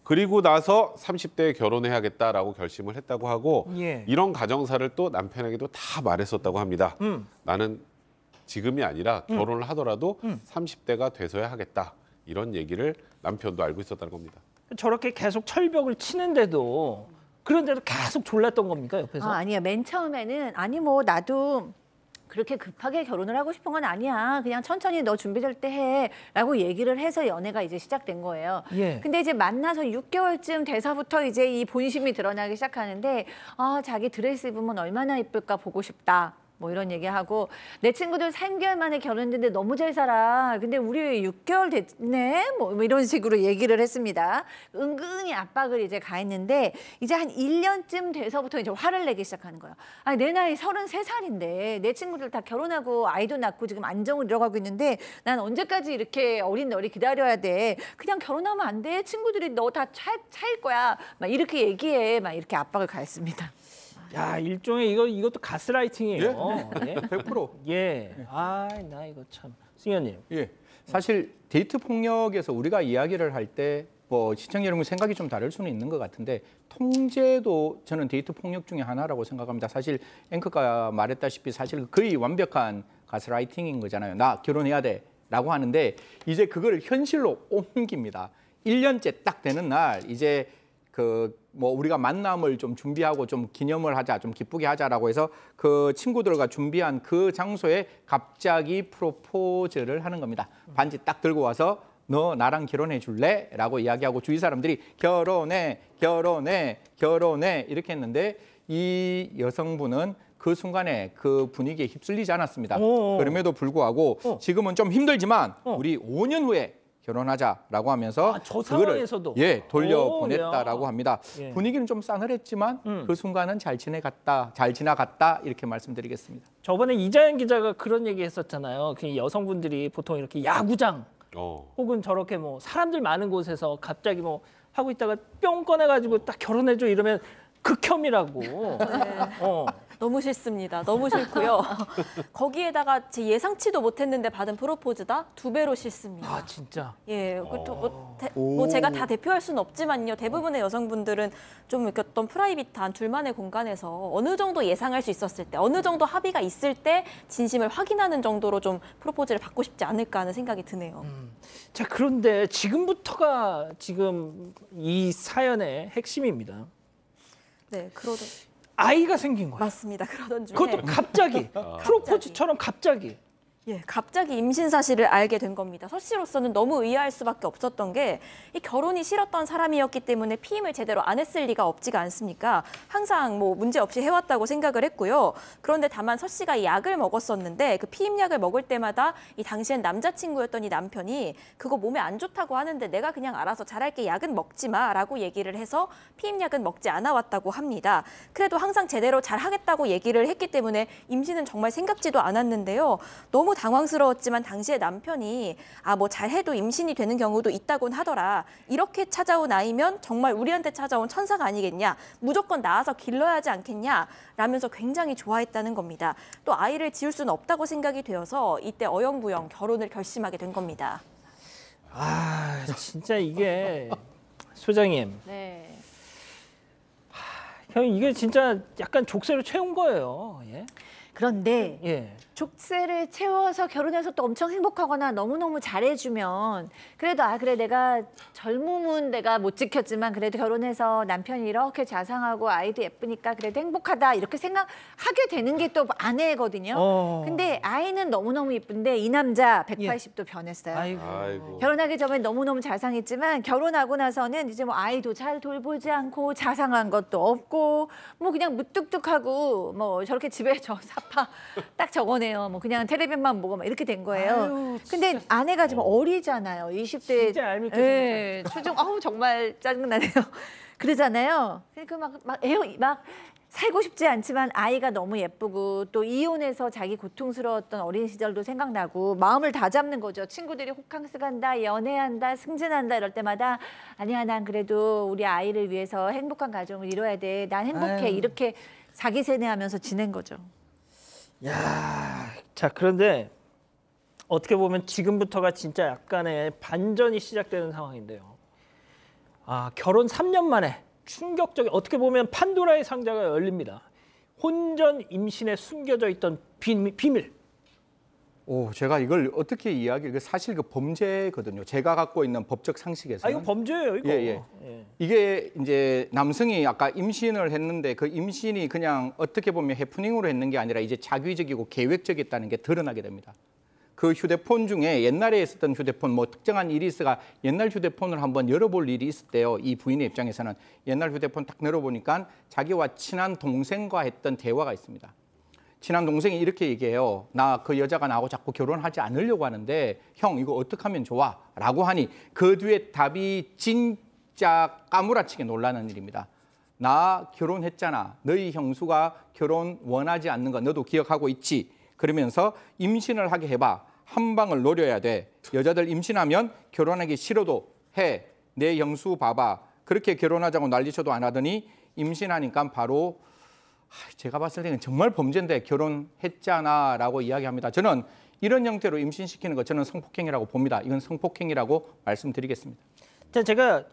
그리고 나서 30대에 결혼해야겠다라고 결심을 했다고 하고 이런 가정사를 또 남편에게도 다 말했었다고 합니다. 나는 지금이 아니라 결혼을 하더라도 30대가 돼서야 하겠다. 이런 얘기를 남편도 알고 있었다는 겁니다. 저렇게 계속 철벽을 치는데도 그런데도 계속 졸랐던 겁니까, 옆에서? 아니요. 맨 처음에는 나도 그렇게 급하게 결혼을 하고 싶은 건 아니야. 그냥 천천히 너 준비될 때 해. 라고 얘기를 해서 연애가 이제 시작된 거예요. 근데 이제 만나서 6개월쯤 돼서부터 이제 이 본심이 드러나기 시작하는데 자기 드레스 입으면 얼마나 예쁠까 보고 싶다. 뭐 이런 얘기하고 내 친구들 3개월 만에 결혼했는데 너무 잘 살아. 근데 우리 6개월 됐네. 뭐 이런 식으로 얘기를 했습니다. 은근히 압박을 이제 가했는데 이제 한 1년쯤 돼서부터 이제 화를 내기 시작하는 거예요. 아니 내 나이 33살인데 내 친구들 다 결혼하고 아이도 낳고 지금 안정을 이뤄가고 있는데 난 언제까지 이렇게 어린 너를 기다려야 돼. 그냥 결혼하면 안 돼. 친구들이 너 다 차일 거야. 막 이렇게 얘기해. 막 이렇게 압박을 가했습니다. 야, 일종의 이것도 가스라이팅이에요. 예? 100%. 예. 아, 나 이거 참. 승현님. 예. 사실 데이트 폭력에서 우리가 이야기를 할 때 뭐 시청자 여러분 생각이 좀 다를 수는 있는 것 같은데 통제도 저는 데이트 폭력 중에 하나라고 생각합니다. 사실 앵커가 말했다시피 사실 거의 완벽한 가스라이팅인 거잖아요. 나 결혼해야 돼라고 하는데 이제 그걸 현실로 옮깁니다. 1년째 딱 되는 날 이제 뭐 우리가 만남을 좀 준비하고 좀 기념을 하자, 좀 기쁘게 하자라고 해서 그 친구들과 준비한 그 장소에 갑자기 프로포즈를 하는 겁니다. 반지 딱 들고 와서 너 나랑 결혼해 줄래? 라고 이야기하고 주위 사람들이 결혼해, 결혼해, 결혼해 이렇게 했는데 이 여성분은 그 순간에 그 분위기에 휩쓸리지 않았습니다. 그럼에도 불구하고 지금은 좀 힘들지만 우리 5년 후에 결혼하자라고 하면서 저 상황에서도 돌려보냈다라고 합니다. 예. 분위기는 좀 싸늘했지만 그 순간은 잘 지나갔다 이렇게 말씀드리겠습니다. 저번에 이자연 기자가 그런 얘기 했었잖아요. 그 여성분들이 보통 이렇게 야구장 혹은 저렇게 뭐 사람들 많은 곳에서 갑자기 뭐 하고 있다가 뿅 꺼내가지고 딱 결혼해줘 이러면 극혐이라고. 네. 너무 싫습니다. 너무 싫고요. 거기에다가 제 예상치도 못했는데 받은 프로포즈다 2배로 싫습니다. 아 진짜. 예, 뭐 제가 다 대표할 수는 없지만요. 대부분의 여성분들은 좀 이렇게 어떤 프라이빗한 둘만의 공간에서 어느 정도 예상할 수 있었을 때, 어느 정도 합의가 있을 때 진심을 확인하는 정도로 좀 프로포즈를 받고 싶지 않을까 하는 생각이 드네요. 자, 그런데 지금부터가 지금 이 사연의 핵심입니다. 네, 그러던 아이가 생긴 거예요. 맞습니다. 그러던 중에 그것도 갑자기 프로포즈처럼 갑자기. 예, 갑자기 임신 사실을 알게 된 겁니다. 서 씨로서는 너무 의아할 수밖에 없었던 게 이 결혼이 싫었던 사람이었기 때문에 피임을 제대로 안 했을 리가 없지가 않습니까? 항상 뭐 문제 없이 해왔다고 생각을 했고요. 그런데 다만 서 씨가 이 약을 먹었었는데 그 피임약을 먹을 때마다 이 당시엔 남자친구였던 이 남편이 그거 몸에 안 좋다고 하는데 내가 그냥 알아서 잘할게 약은 먹지 마라고 얘기를 해서 피임약은 먹지 않아 왔다고 합니다. 그래도 항상 제대로 잘하겠다고 얘기를 했기 때문에 임신은 정말 생각지도 않았는데요. 너무 당황스러웠지만 당시에 남편이 뭐 잘해도 임신이 되는 경우도 있다곤 하더라. 이렇게 찾아온 아이면 정말 우리한테 찾아온 천사가 아니겠냐. 무조건 낳아서 길러야 하지 않겠냐. 라면서 굉장히 좋아했다는 겁니다. 또 아이를 지울 수는 없다고 생각이 되어서 이때 어영부영 결혼을 결심하게 된 겁니다. 아 진짜 이게 소장님. 네. 형 이게 진짜 약간 족쇄로 채운 거예요. 예? 그런데 족쇄를 채워서 결혼해서 또 엄청 행복하거나 너무너무 잘해주면 그래도 그래 내가 젊음은 내가 못 지켰지만 그래도 결혼해서 남편이 이렇게 자상하고 아이도 예쁘니까 그래도 행복하다 이렇게 생각하게 되는 게 또 아내거든요. 근데 아이는 너무너무 예쁜데 이 남자 180도 변했어요. 아이고. 결혼하기 전에 너무너무 자상했지만 결혼하고 나서는 이제 뭐 아이도 잘 돌보지 않고 자상한 것도 없고 뭐 그냥 무뚝뚝하고 뭐 저렇게 집에 저 사파 딱 적어내요. 뭐 그냥 텔레비전만 보고 막 이렇게 된 거예요. 아유, 근데 아내가 지금 어리잖아요. 20대. 진짜 얄밉게 초중 정말 짜증나네요. 그러잖아요. 그러니까 막 살고 싶지 않지만 아이가 너무 예쁘고 또 이혼해서 자기 고통스러웠던 어린 시절도 생각나고 마음을 다잡는 거죠. 친구들이 호캉스 간다, 연애한다, 승진한다 이럴 때마다 아니야 난 그래도 우리 아이를 위해서 행복한 가정을 이뤄야 돼. 난 행복해. 이렇게 자기 세뇌하면서 지낸 거죠. 야, 자 그런데 어떻게 보면 지금부터가 진짜 약간의 반전이 시작되는 상황인데요. 결혼 3년 만에 충격적인 어떻게 보면 판도라의 상자가 열립니다. 혼전 임신에 숨겨져 있던 비밀. 제가 이걸 어떻게 이야기를 사실 그 범죄거든요. 제가 갖고 있는 법적 상식에서는. 이거 범죄예요, 이거. 예. 이게 이제 남성이 아까 임신을 했는데 그 임신이 그냥 어떻게 보면 해프닝으로 했는 게 아니라 이제 자기적이고 계획적이었다는 게 드러나게 됩니다. 그 휴대폰 중에 옛날에 있었던 휴대폰 뭐 특정한 일이 있어가 옛날 휴대폰을 한번 열어볼 일이 있었대요. 이 부인의 입장에서는 옛날 휴대폰 딱 열어보니까 자기와 친한 동생과 했던 대화가 있습니다. 친한 동생이 이렇게 얘기해요. 나 그 여자가 나하고 자꾸 결혼하지 않으려고 하는데 형 이거 어떻게 하면 좋아? 라고 하니 그 뒤에 답이 진짜 까무라치게 놀라는 일입니다. 나 결혼했잖아. 너희 형수가 결혼 원하지 않는 거 너도 기억하고 있지? 그러면서 임신을 하게 해봐. 한 방을 노려야 돼. 여자들 임신하면 결혼하기 싫어도 해. 내 형수 봐봐. 그렇게 결혼하자고 난리쳐도 안 하더니 임신하니까 바로 제가 봤을 때는 정말 범죄인데 결혼했잖아 라고 이야기합니다. 저는 이런 형태로 임신시키는 거 저는 성폭행이라고 봅니다. 이건 성폭행이라고 말씀드리겠습니다. 자, 제가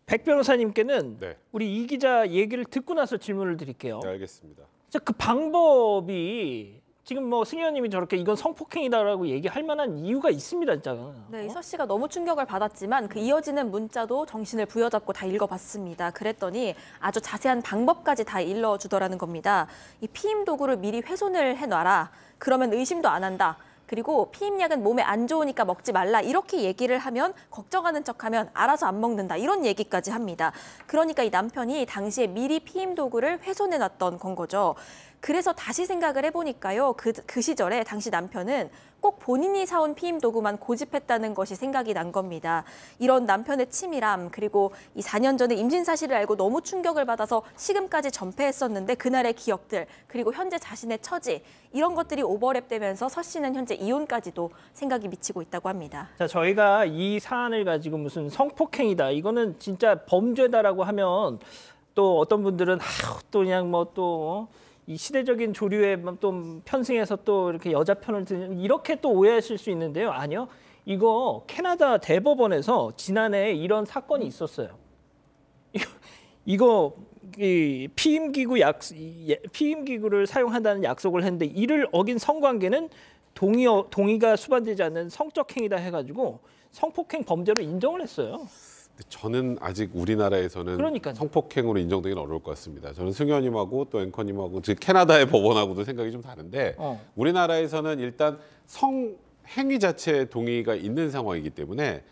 백 변호사님께는 네. 우리 이 기자 얘기를 듣고 나서 질문을 드릴게요. 네, 알겠습니다. 자, 그 방법이 지금 뭐 승희 의원님이 저렇게 이건 성폭행이다라고 얘기할 만한 이유가 있습니다, 진짜. 네, 서 씨가 너무 충격을 받았지만 그 이어지는 문자도 정신을 부여잡고 다 읽어봤습니다. 그랬더니 아주 자세한 방법까지 다 일러주더라는 겁니다. 이 피임 도구를 미리 훼손을 해놔라. 그러면 의심도 안 한다. 그리고 피임약은 몸에 안 좋으니까 먹지 말라. 이렇게 얘기를 하면 걱정하는 척하면 알아서 안 먹는다. 이런 얘기까지 합니다. 그러니까 이 남편이 당시에 미리 피임 도구를 훼손해놨던 건 거죠. 그래서 다시 생각을 해보니까요. 그 시절에 당시 남편은 꼭 본인이 사온 피임 도구만 고집했다는 것이 생각이 난 겁니다. 이런 남편의 치밀함, 그리고 이 4년 전에 임신 사실을 알고 너무 충격을 받아서 시금까지 전폐했었는데 그날의 기억들, 그리고 현재 자신의 처지, 이런 것들이 오버랩되면서 서 씨는 현재 이혼까지도 생각이 미치고 있다고 합니다. 자, 저희가 이 사안을 가지고 무슨 성폭행이다, 이거는 진짜 범죄다라고 하면 또 어떤 분들은 또 그냥 뭐 또 이 시대적인 조류에 또 편승해서 또 이렇게 여자 편을 드는 이렇게 또 오해하실 수 있는데요. 아니요. 이거 캐나다 대법원에서 지난해 이런 사건이 있었어요. 이거 피임기구를 사용한다는 약속을 했는데 이를 어긴 성관계는 동의가 수반되지 않는 성적 행위다 해가지고 성폭행 범죄로 인정을 했어요. 저는 아직 우리나라에서는 그러니까요. 성폭행으로 인정되기는 어려울 것 같습니다. 저는 승 의원님하고 또 앵커님하고 즉 캐나다의 법원하고도 생각이 좀 다른데 우리나라에서는 일단 성행위 자체에 동의가 있는 상황이기 때문에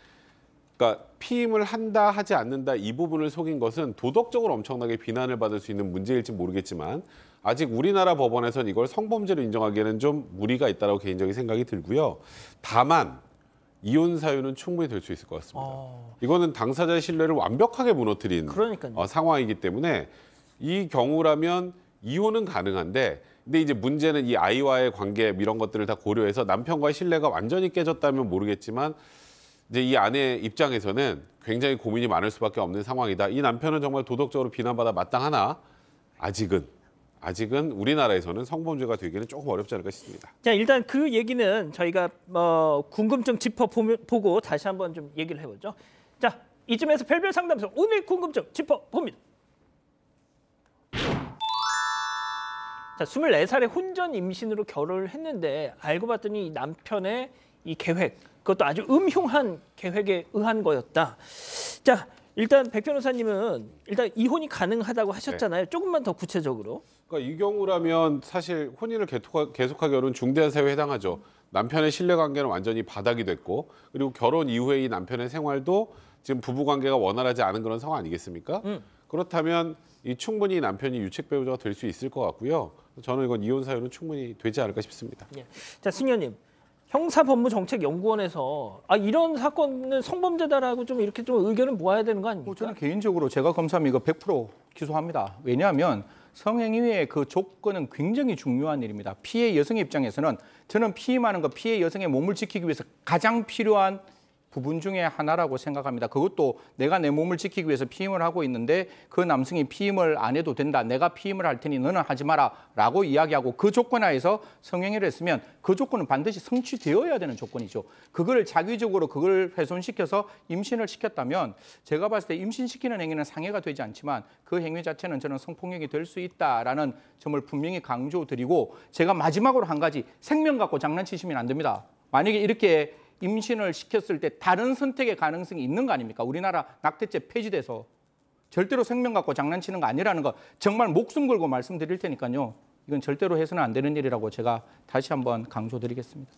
그러니까 피임을 한다 하지 않는다 이 부분을 속인 것은 도덕적으로 엄청나게 비난을 받을 수 있는 문제일지 모르겠지만 아직 우리나라 법원에서는 이걸 성범죄로 인정하기에는 좀 무리가 있다고 개인적인 생각이 들고요. 다만 이혼 사유는 충분히 될 수 있을 것 같습니다. 이거는 당사자의 신뢰를 완벽하게 무너뜨린 상황이기 때문에 이 경우라면 이혼은 가능한데 근데 이제 문제는 이 아이와의 관계 이런 것들을 다 고려해서 남편과의 신뢰가 완전히 깨졌다면 모르겠지만 이제 이 아내 입장에서는 굉장히 고민이 많을 수밖에 없는 상황이다. 이 남편은 정말 도덕적으로 비난받아 마땅하나 아직은 우리나라에서는 성범죄가 되기는 조금 어렵지 않을까 싶습니다. 자, 일단 그 얘기는 저희가 궁금증 짚어보고 다시 한번 좀 얘기를 해보죠. 자, 이쯤에서 별별 상담소 오늘 궁금증 짚어봅니다. 자, 24살에 혼전 임신으로 결혼을 했는데 알고 봤더니 남편의 이 계획, 그것도 아주 음흉한 계획에 의한 거였다. 자, 일단 백 변호사님은 일단 이혼이 가능하다고 하셨잖아요. 네. 조금만 더 구체적으로. 그러니까 이 경우라면 사실 혼인을 계속하기 어려운 중대한 사유에 해당하죠. 남편의 신뢰관계는 완전히 바닥이 됐고 그리고 결혼 이후에 이 남편의 생활도 지금 부부관계가 원활하지 않은 그런 상황 아니겠습니까? 그렇다면 충분히 남편이 유책 배우자가 될 수 있을 것 같고요. 저는 이건 이혼 사유는 충분히 되지 않을까 싶습니다. 예. 자, 승 의원님. 형사법무정책연구원에서 이런 사건은 성범죄다라고 좀 이렇게 좀 의견을 모아야 되는 거 아닙니까? 저는 개인적으로 제가 검사하면 이거 100% 기소합니다. 왜냐하면 성행위의 그 조건은 굉장히 중요한 일입니다. 피해 여성의 입장에서는 저는 피임하는 거 피해 여성의 몸을 지키기 위해서 가장 필요한 부분 중에 하나라고 생각합니다. 그것도 내가 내 몸을 지키기 위해서 피임을 하고 있는데 그 남성이 피임을 안 해도 된다. 내가 피임을 할 테니 너는 하지 마라 라고 이야기하고 그 조건 하에서 성행위를 했으면 그 조건은 반드시 성취되어야 되는 조건이죠. 그걸 자기적으로 그걸 훼손시켜서 임신을 시켰다면 제가 봤을 때 임신시키는 행위는 상해가 되지 않지만 그 행위 자체는 저는 성폭력이 될 수 있다라는 점을 분명히 강조드리고 제가 마지막으로 한 가지 생명 갖고 장난치시면 안 됩니다. 만약에 이렇게 임신을 시켰을 때 다른 선택의 가능성이 있는 거 아닙니까? 우리나라 낙태죄 폐지돼서 절대로 생명 갖고 장난치는 거 아니라는 거 정말 목숨 걸고 말씀드릴 테니까요. 이건 절대로 해서는 안 되는 일이라고 제가 다시 한번 강조드리겠습니다.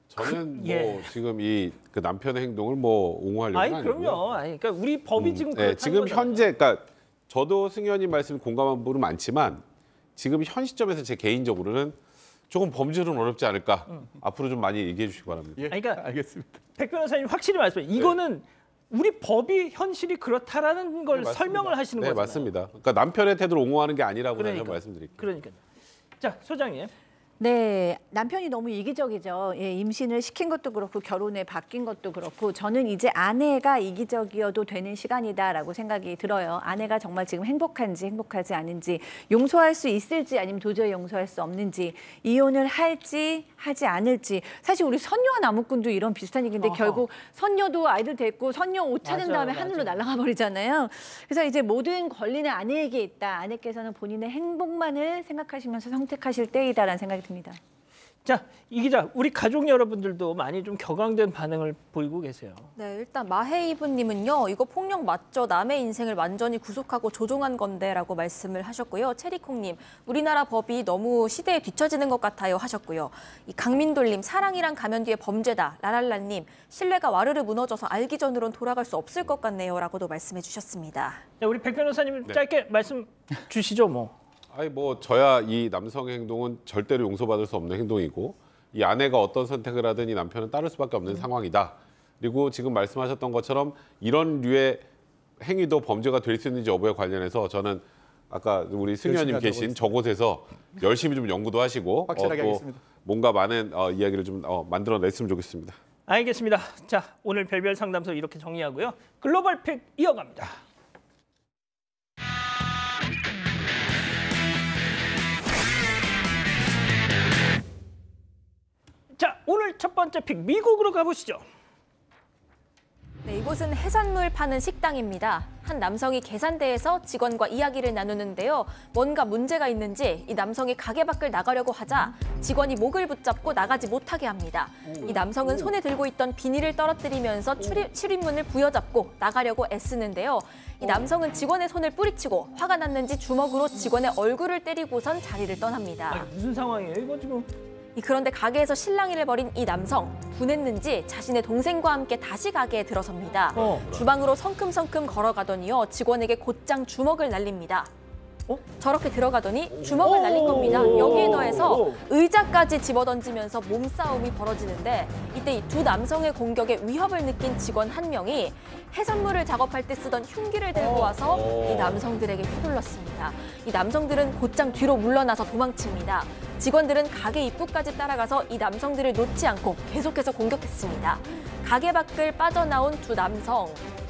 저는 지금 그 남편의 행동을 옹호하려는 건 아니고요. 그럼요. 그러니까 우리 법이 지금 지금 현재 그러니까 저도 승 의원님 말씀 공감한 부분 많지만 지금 현 시점에서 제 개인적으로는 조금 범죄는 어렵지 않을까. 앞으로 좀 많이 얘기해 주시기 바랍니다. 예, 그러니까 알겠습니다. 백 변호사님 확실히 말씀해. 이거는 우리 법이 현실이 그렇다라는 걸 설명을 하시는 네, 거잖아요. 맞습니다. 그러니까 남편의 태도를 옹호하는 게 아니라고 저는 말씀드릴게요. 그러니까요. 자, 소장님. 네, 남편이 너무 이기적이죠. 예, 임신을 시킨 것도 그렇고 결혼에 바뀐 것도 그렇고 저는 이제 아내가 이기적이어도 되는 시간이다라고 생각이 들어요. 아내가 정말 지금 행복한지 행복하지 않은지 용서할 수 있을지 아니면 도저히 용서할 수 없는지 이혼을 할지 하지 않을지 사실 우리 선녀와 나무꾼도 이런 비슷한 얘기인데 결국 선녀도 아이들 데리고 선녀 옷 찾은 다음에 하늘로 날아가 버리잖아요. 그래서 이제 모든 권리는 아내에게 있다. 아내께서는 본인의 행복만을 생각하시면서 선택하실 때이다라는 생각이 듭니다. 자, 이 기자, 우리 가족 여러분들도 많이 좀 격앙된 반응을 보이고 계세요. 네, 일단 마헤이브님은요. 이거 폭력 맞죠? 남의 인생을 완전히 구속하고 조종한 건데라고 말씀을 하셨고요. 체리콩님, 우리나라 법이 너무 시대에 뒤처지는 것 같아요 하셨고요. 이 강민돌님, 사랑이란 가면 뒤에 범죄다. 라랄라님, 신뢰가 와르르 무너져서 알기 전으론 돌아갈 수 없을 것 같네요라고도 말씀해 주셨습니다. 자, 우리 백 변호사님 짧게 말씀 주시죠, 뭐. 아니 뭐 저야 이 남성의 행동은 절대로 용서받을 수 없는 행동이고 이 아내가 어떤 선택을 하든 이 남편은 따를 수밖에 없는 상황이다. 그리고 지금 말씀하셨던 것처럼 이런 류의 행위도 범죄가 될 수 있는지 여부에 관련해서 저는 아까 우리 승 의원님 계신 저곳에서 열심히 좀 연구도 하시고 확실하게 또 하겠습니다. 뭔가 많은 이야기를 좀 만들어냈으면 좋겠습니다. 알겠습니다. 자, 오늘 별별 상담소 이렇게 정리하고요. 글로벌 팩 이어갑니다. 자, 오늘 첫 번째 픽 미국으로 가보시죠. 네, 이곳은 해산물 파는 식당입니다. 한 남성이 계산대에서 직원과 이야기를 나누는데요. 뭔가 문제가 있는지 이 남성이 가게 밖을 나가려고 하자 직원이 목을 붙잡고 나가지 못하게 합니다. 이 남성은 손에 들고 있던 비닐을 떨어뜨리면서 출입문을 부여잡고 나가려고 애쓰는데요. 이 남성은 직원의 손을 뿌리치고 화가 났는지 주먹으로 직원의 얼굴을 때리고선 자리를 떠납니다. 아니, 무슨 상황이에요, 이거 지금? 그런데 가게에서 실랑이를 벌인 이 남성, 분했는지 자신의 동생과 함께 다시 가게에 들어섭니다. 주방으로 성큼성큼 걸어가더니요, 직원에게 곧장 주먹을 날립니다. 저렇게 들어가더니 주먹을 날린 겁니다. 여기에 더해서 의자까지 집어던지면서 몸싸움이 벌어지는데 이때 이 두 남성의 공격에 위협을 느낀 직원 한 명이 해산물을 작업할 때 쓰던 흉기를 들고 와서 이 남성들에게 휘둘렀습니다. 이 남성들은 곧장 뒤로 물러나서 도망칩니다. 직원들은 가게 입구까지 따라가서 이 남성들을 놓지 않고 계속해서 공격했습니다. 가게 밖을 빠져나온 두 남성,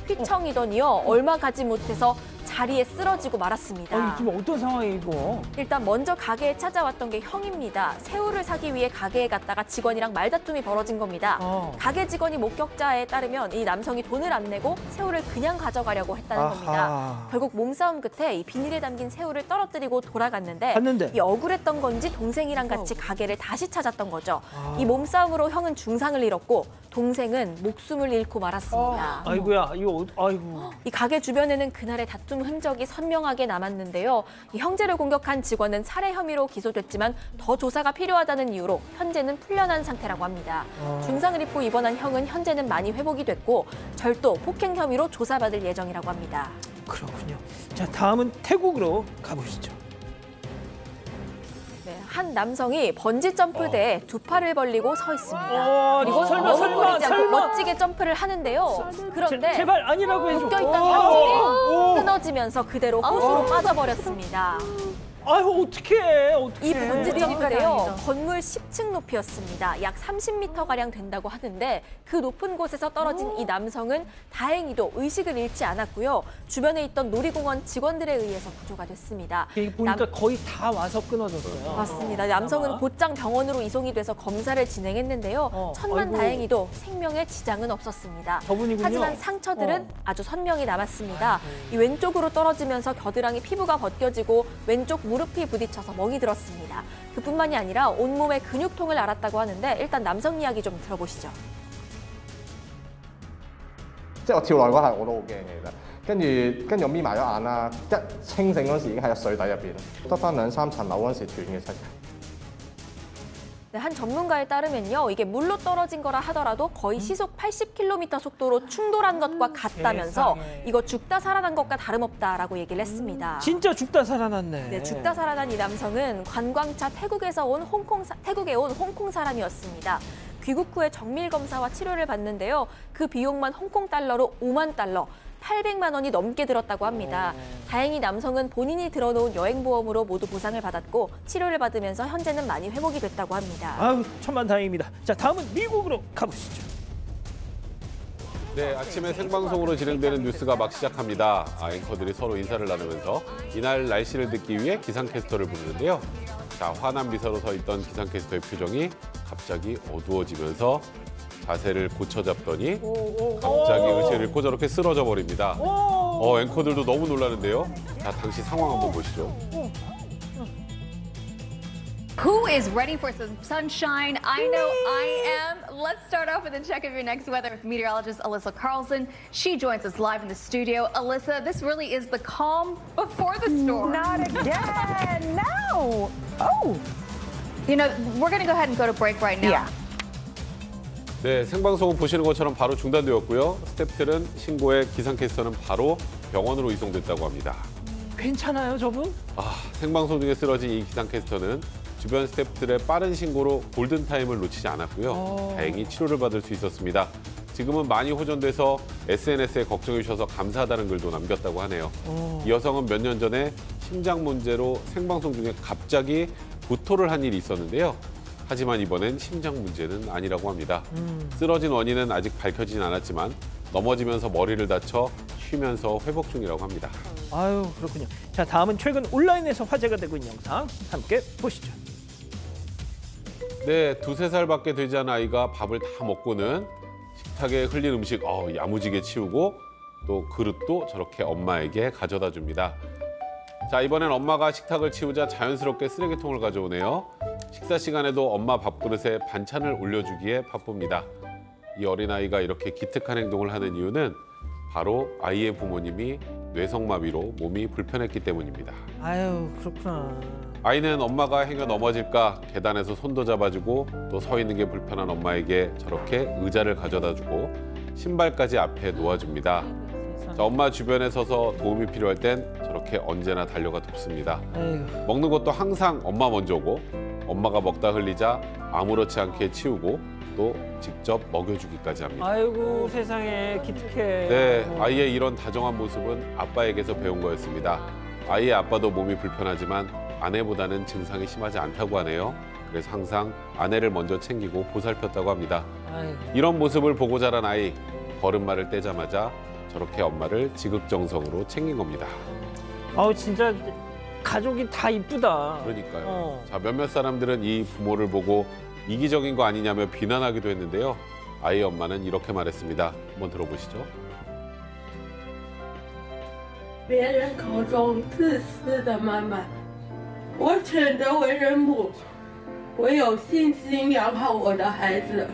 휘청이더니요, 얼마 가지 못해서 자리에 쓰러지고 말았습니다. 아니, 지금 어떤 상황이에요, 이거? 일단 먼저 가게에 찾아왔던 게 형입니다. 새우를 사기 위해 가게에 갔다가 직원이랑 말다툼이 벌어진 겁니다. 가게 직원이 목격자에 따르면 이 남성이 돈을 안 내고 새우를 그냥 가져가려고 했다는 겁니다. 결국 몸싸움 끝에 이 비닐에 담긴 새우를 떨어뜨리고 돌아갔는데 이 억울했던 건지 동생이랑 같이 가게를 다시 찾았던 거죠. 이 몸싸움으로 형은 중상을 잃었고 동생은 목숨을 잃고 말았습니다. 아이고야, 이거 아이고. 이 가게 주변에는 그날의 다툼 흔적이 선명하게 남았는데요. 이 형제를 공격한 직원은 살해 혐의로 기소됐지만 더 조사가 필요하다는 이유로 현재는 풀려난 상태라고 합니다. 중상을 입고 입원한 형은 현재는 많이 회복이 됐고 절도, 폭행 혐의로 조사받을 예정이라고 합니다. 그렇군요. 자, 다음은 태국으로 가보시죠. 네, 한 남성이 번지 점프대에 두 팔을 벌리고 서 있습니다. 그리고 버리지 않고 멋지게 점프를 하는데요. 그런데 제발 아니라고 해줘. 묶여있던 바늘이 끊어지면서 그대로 호수로 빠져버렸습니다. 아유, 어떡해. 이 번지 점프대요, 건물 10층 높이였습니다. 약 30m가량 된다고 하는데 그 높은 곳에서 떨어진 이 남성은 다행히도 의식을 잃지 않았고요. 주변에 있던 놀이공원 직원들에 의해서 구조가 됐습니다. 보니까 거의 다 와서 끊어졌어요. 맞습니다. 남성은 곧장 병원으로 이송이 돼서 검사를 진행했는데요. 천만다행히도 생명에 지장은 없었습니다. 저분이군요. 하지만 상처들은 아주 선명히 남았습니다. 이 왼쪽으로 떨어지면서 겨드랑이 피부가 벗겨지고 왼쪽 무릎이 부딪혀서 멍이 들었습니다. 그뿐만이 아니라 온몸의 근육통을 앓았다고 하는데 일단 남성 이야기 좀 들어보시죠. 即係我跳落去嗰下我都好驚嘅，其實跟住我眯埋咗眼啦，一清醒嗰時已經喺個水底入邊，得翻2、3層樓嗰時斷嘅七。 네, 한 전문가에 따르면요, 이게 물로 떨어진 거라 하더라도 거의 시속 80km 속도로 충돌한 것과 같다면서 이거 죽다 살아난 것과 다름없다라고 얘기를 했습니다. 진짜 죽다 살아났네. 네, 죽다 살아난 이 남성은 관광차 태국에 온 홍콩 사람이었습니다. 귀국 후에 정밀 검사와 치료를 받는데요. 그 비용만 홍콩 달러로 5만 달러. 800만 원이 넘게 들었다고 합니다. 다행히 남성은 본인이 들어놓은 여행보험으로 모두 보상을 받았고 치료를 받으면서 현재는 많이 회복이 됐다고 합니다. 아유, 천만다행입니다. 자, 다음은 미국으로 가보시죠. 네, 아침에 생방송으로 진행되는 뉴스가 막 시작합니다. 앵커들이 서로 인사를 나누면서 이날 날씨를 듣기 위해 기상캐스터를 부르는데요. 자, 환한 미소로 서 있던 기상캐스터의 표정이 갑자기 어두워지면서 자세를 고쳐 잡더니 갑자기 의식을 잃고 저렇게 쓰러져 버립니다. 앵커들도 너무 놀라는데요. 자, 당시 상황 한번 보시죠. Who is ready for some sunshine? I know I am. Let's start off with a check of your next weather with meteorologist Alyssa Carlson. She joins us live in the studio. Alyssa, this really is the calm before the storm. Not again. No. Oh. You know, we're going to go ahead and go to break right now. Yeah. 네, 생방송은 보시는 것처럼 바로 중단되었고요. 스태프들은 신고에 기상캐스터는 바로 병원으로 이송됐다고 합니다. 괜찮아요, 저분? 생방송 중에 쓰러진 이 기상캐스터는 주변 스태프들의 빠른 신고로 골든타임을 놓치지 않았고요. 다행히 치료를 받을 수 있었습니다. 지금은 많이 호전돼서 SNS에 걱정해 주셔서 감사하다는 글도 남겼다고 하네요. 이 여성은 몇 년 전에 심장 문제로 생방송 중에 갑자기 구토를 한 일이 있었는데요. 하지만 이번엔 심장 문제는 아니라고 합니다. 쓰러진 원인은 아직 밝혀지진 않았지만 넘어지면서 머리를 다쳐 쉬면서 회복 중이라고 합니다. 아유, 그렇군요. 자, 다음은 최근 온라인에서 화제가 되고 있는 영상 함께 보시죠. 네, 2~3살밖에 되지 않은 아이가 밥을 다 먹고는 식탁에 흘린 음식 야무지게 치우고 또 그릇도 저렇게 엄마에게 가져다 줍니다. 자, 이번엔 엄마가 식탁을 치우자 자연스럽게 쓰레기통을 가져오네요. 식사 시간에도 엄마 밥그릇에 반찬을 올려주기에 바쁩니다. 이 어린아이가 이렇게 기특한 행동을 하는 이유는 바로 아이의 부모님이 뇌성마비로 몸이 불편했기 때문입니다. 아유, 그렇구나. 아이는 엄마가 행여 넘어질까 계단에서 손도 잡아주고 또 서 있는 게 불편한 엄마에게 저렇게 의자를 가져다주고 신발까지 앞에 놓아줍니다. 자, 엄마 주변에 서서 도움이 필요할 땐 저렇게 언제나 달려가 돕습니다. 먹는 것도 항상 엄마 먼저 오고 엄마가 먹다 흘리자 아무렇지 않게 치우고 또 직접 먹여주기까지 합니다. 아이고, 세상에 기특해. 네, 아이의 이런 다정한 모습은 아빠에게서 배운 거였습니다. 아이의 아빠도 몸이 불편하지만 아내보다는 증상이 심하지 않다고 하네요. 그래서 항상 아내를 먼저 챙기고 보살폈다고 합니다. 아이고. 이런 모습을 보고 자란 아이, 걸음마를 떼자마자 저렇게 엄마를 지극정성으로 챙긴 겁니다. 아우, 진짜 가족이 다 이쁘다. 그러니까요. 자, 몇몇 사람들은 이 부모를 보고 이기적인 거 아니냐며 비난하기도 했는데요. 아이의 엄마는 이렇게 말했습니다. 한번 들어보시죠. 别人口中自私的妈妈，我选择为人母，我有信心养好我的孩子。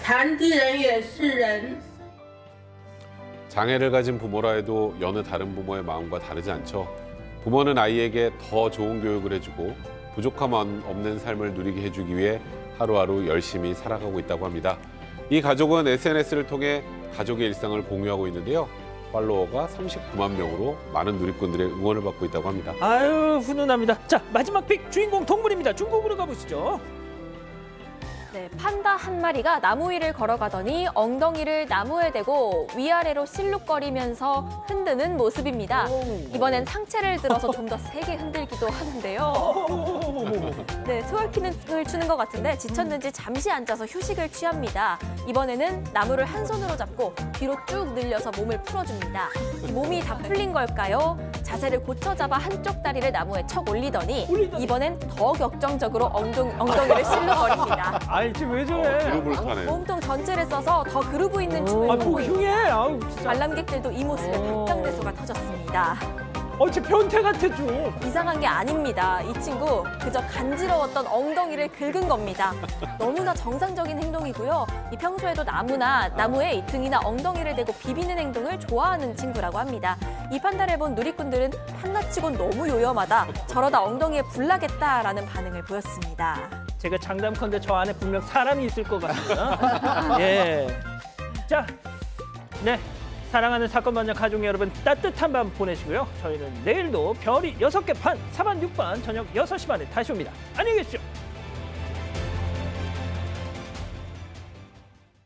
残疾人也是人。 장애를 가진 부모라 해도 여느 다른 부모의 마음과 다르지 않죠. 부모는 아이에게 더 좋은 교육을 해주고 부족함 없는 삶을 누리게 해주기 위해 하루하루 열심히 살아가고 있다고 합니다. 이 가족은 SNS를 통해 가족의 일상을 공유하고 있는데요. 팔로워가 39만 명으로 많은 누리꾼들의 응원을 받고 있다고 합니다. 아유, 훈훈합니다. 자, 마지막 픽 주인공 동물입니다. 중국으로 가보시죠. 네, 판다 한 마리가 나무 위를 걸어가더니 엉덩이를 나무에 대고 위아래로 실룩거리면서 흔드는 모습입니다. 이번엔 상체를 들어서 좀 더 세게 흔들기도 하는데요. 네, 트월킹을 추는 것 같은데 지쳤는지 잠시 앉아서 휴식을 취합니다. 이번에는 나무를 한 손으로 잡고 뒤로 쭉 늘려서 몸을 풀어줍니다. 몸이 다 풀린 걸까요? 자세를 고쳐 잡아 한쪽 다리를 나무에 척 올리더니 이번엔 더 격정적으로 엉덩이를 실룩거립니다. 아이, 지금 왜 저래? 그룹을 타네. 몸통 전체를 써서 더 그루브 있는 춤을 보고 있는데 관람객들도 이 모습에 박장대소가 터졌습니다. 진짜 변태 같아 좀. 이상한 게 아닙니다. 이 친구 그저 간지러웠던 엉덩이를 긁은 겁니다. 너무나 정상적인 행동이고요. 이 평소에도 나무에 이 등이나 엉덩이를 대고 비비는 행동을 좋아하는 친구라고 합니다. 이 판다를 본 누리꾼들은 판다치곤 너무 요염하다. 저러다 엉덩이에 불 나겠다라는 반응을 보였습니다. 제가 장담컨대 저 안에 분명 사람이 있을 것 같습니다. 예. 자, 네. 사랑하는 사건 반장 가족 여러분 따뜻한 밤 보내시고요. 저희는 내일도 별이 6개 반, 사반 6반 저녁 6시 반에 다시 옵니다. 안녕히 계십시오.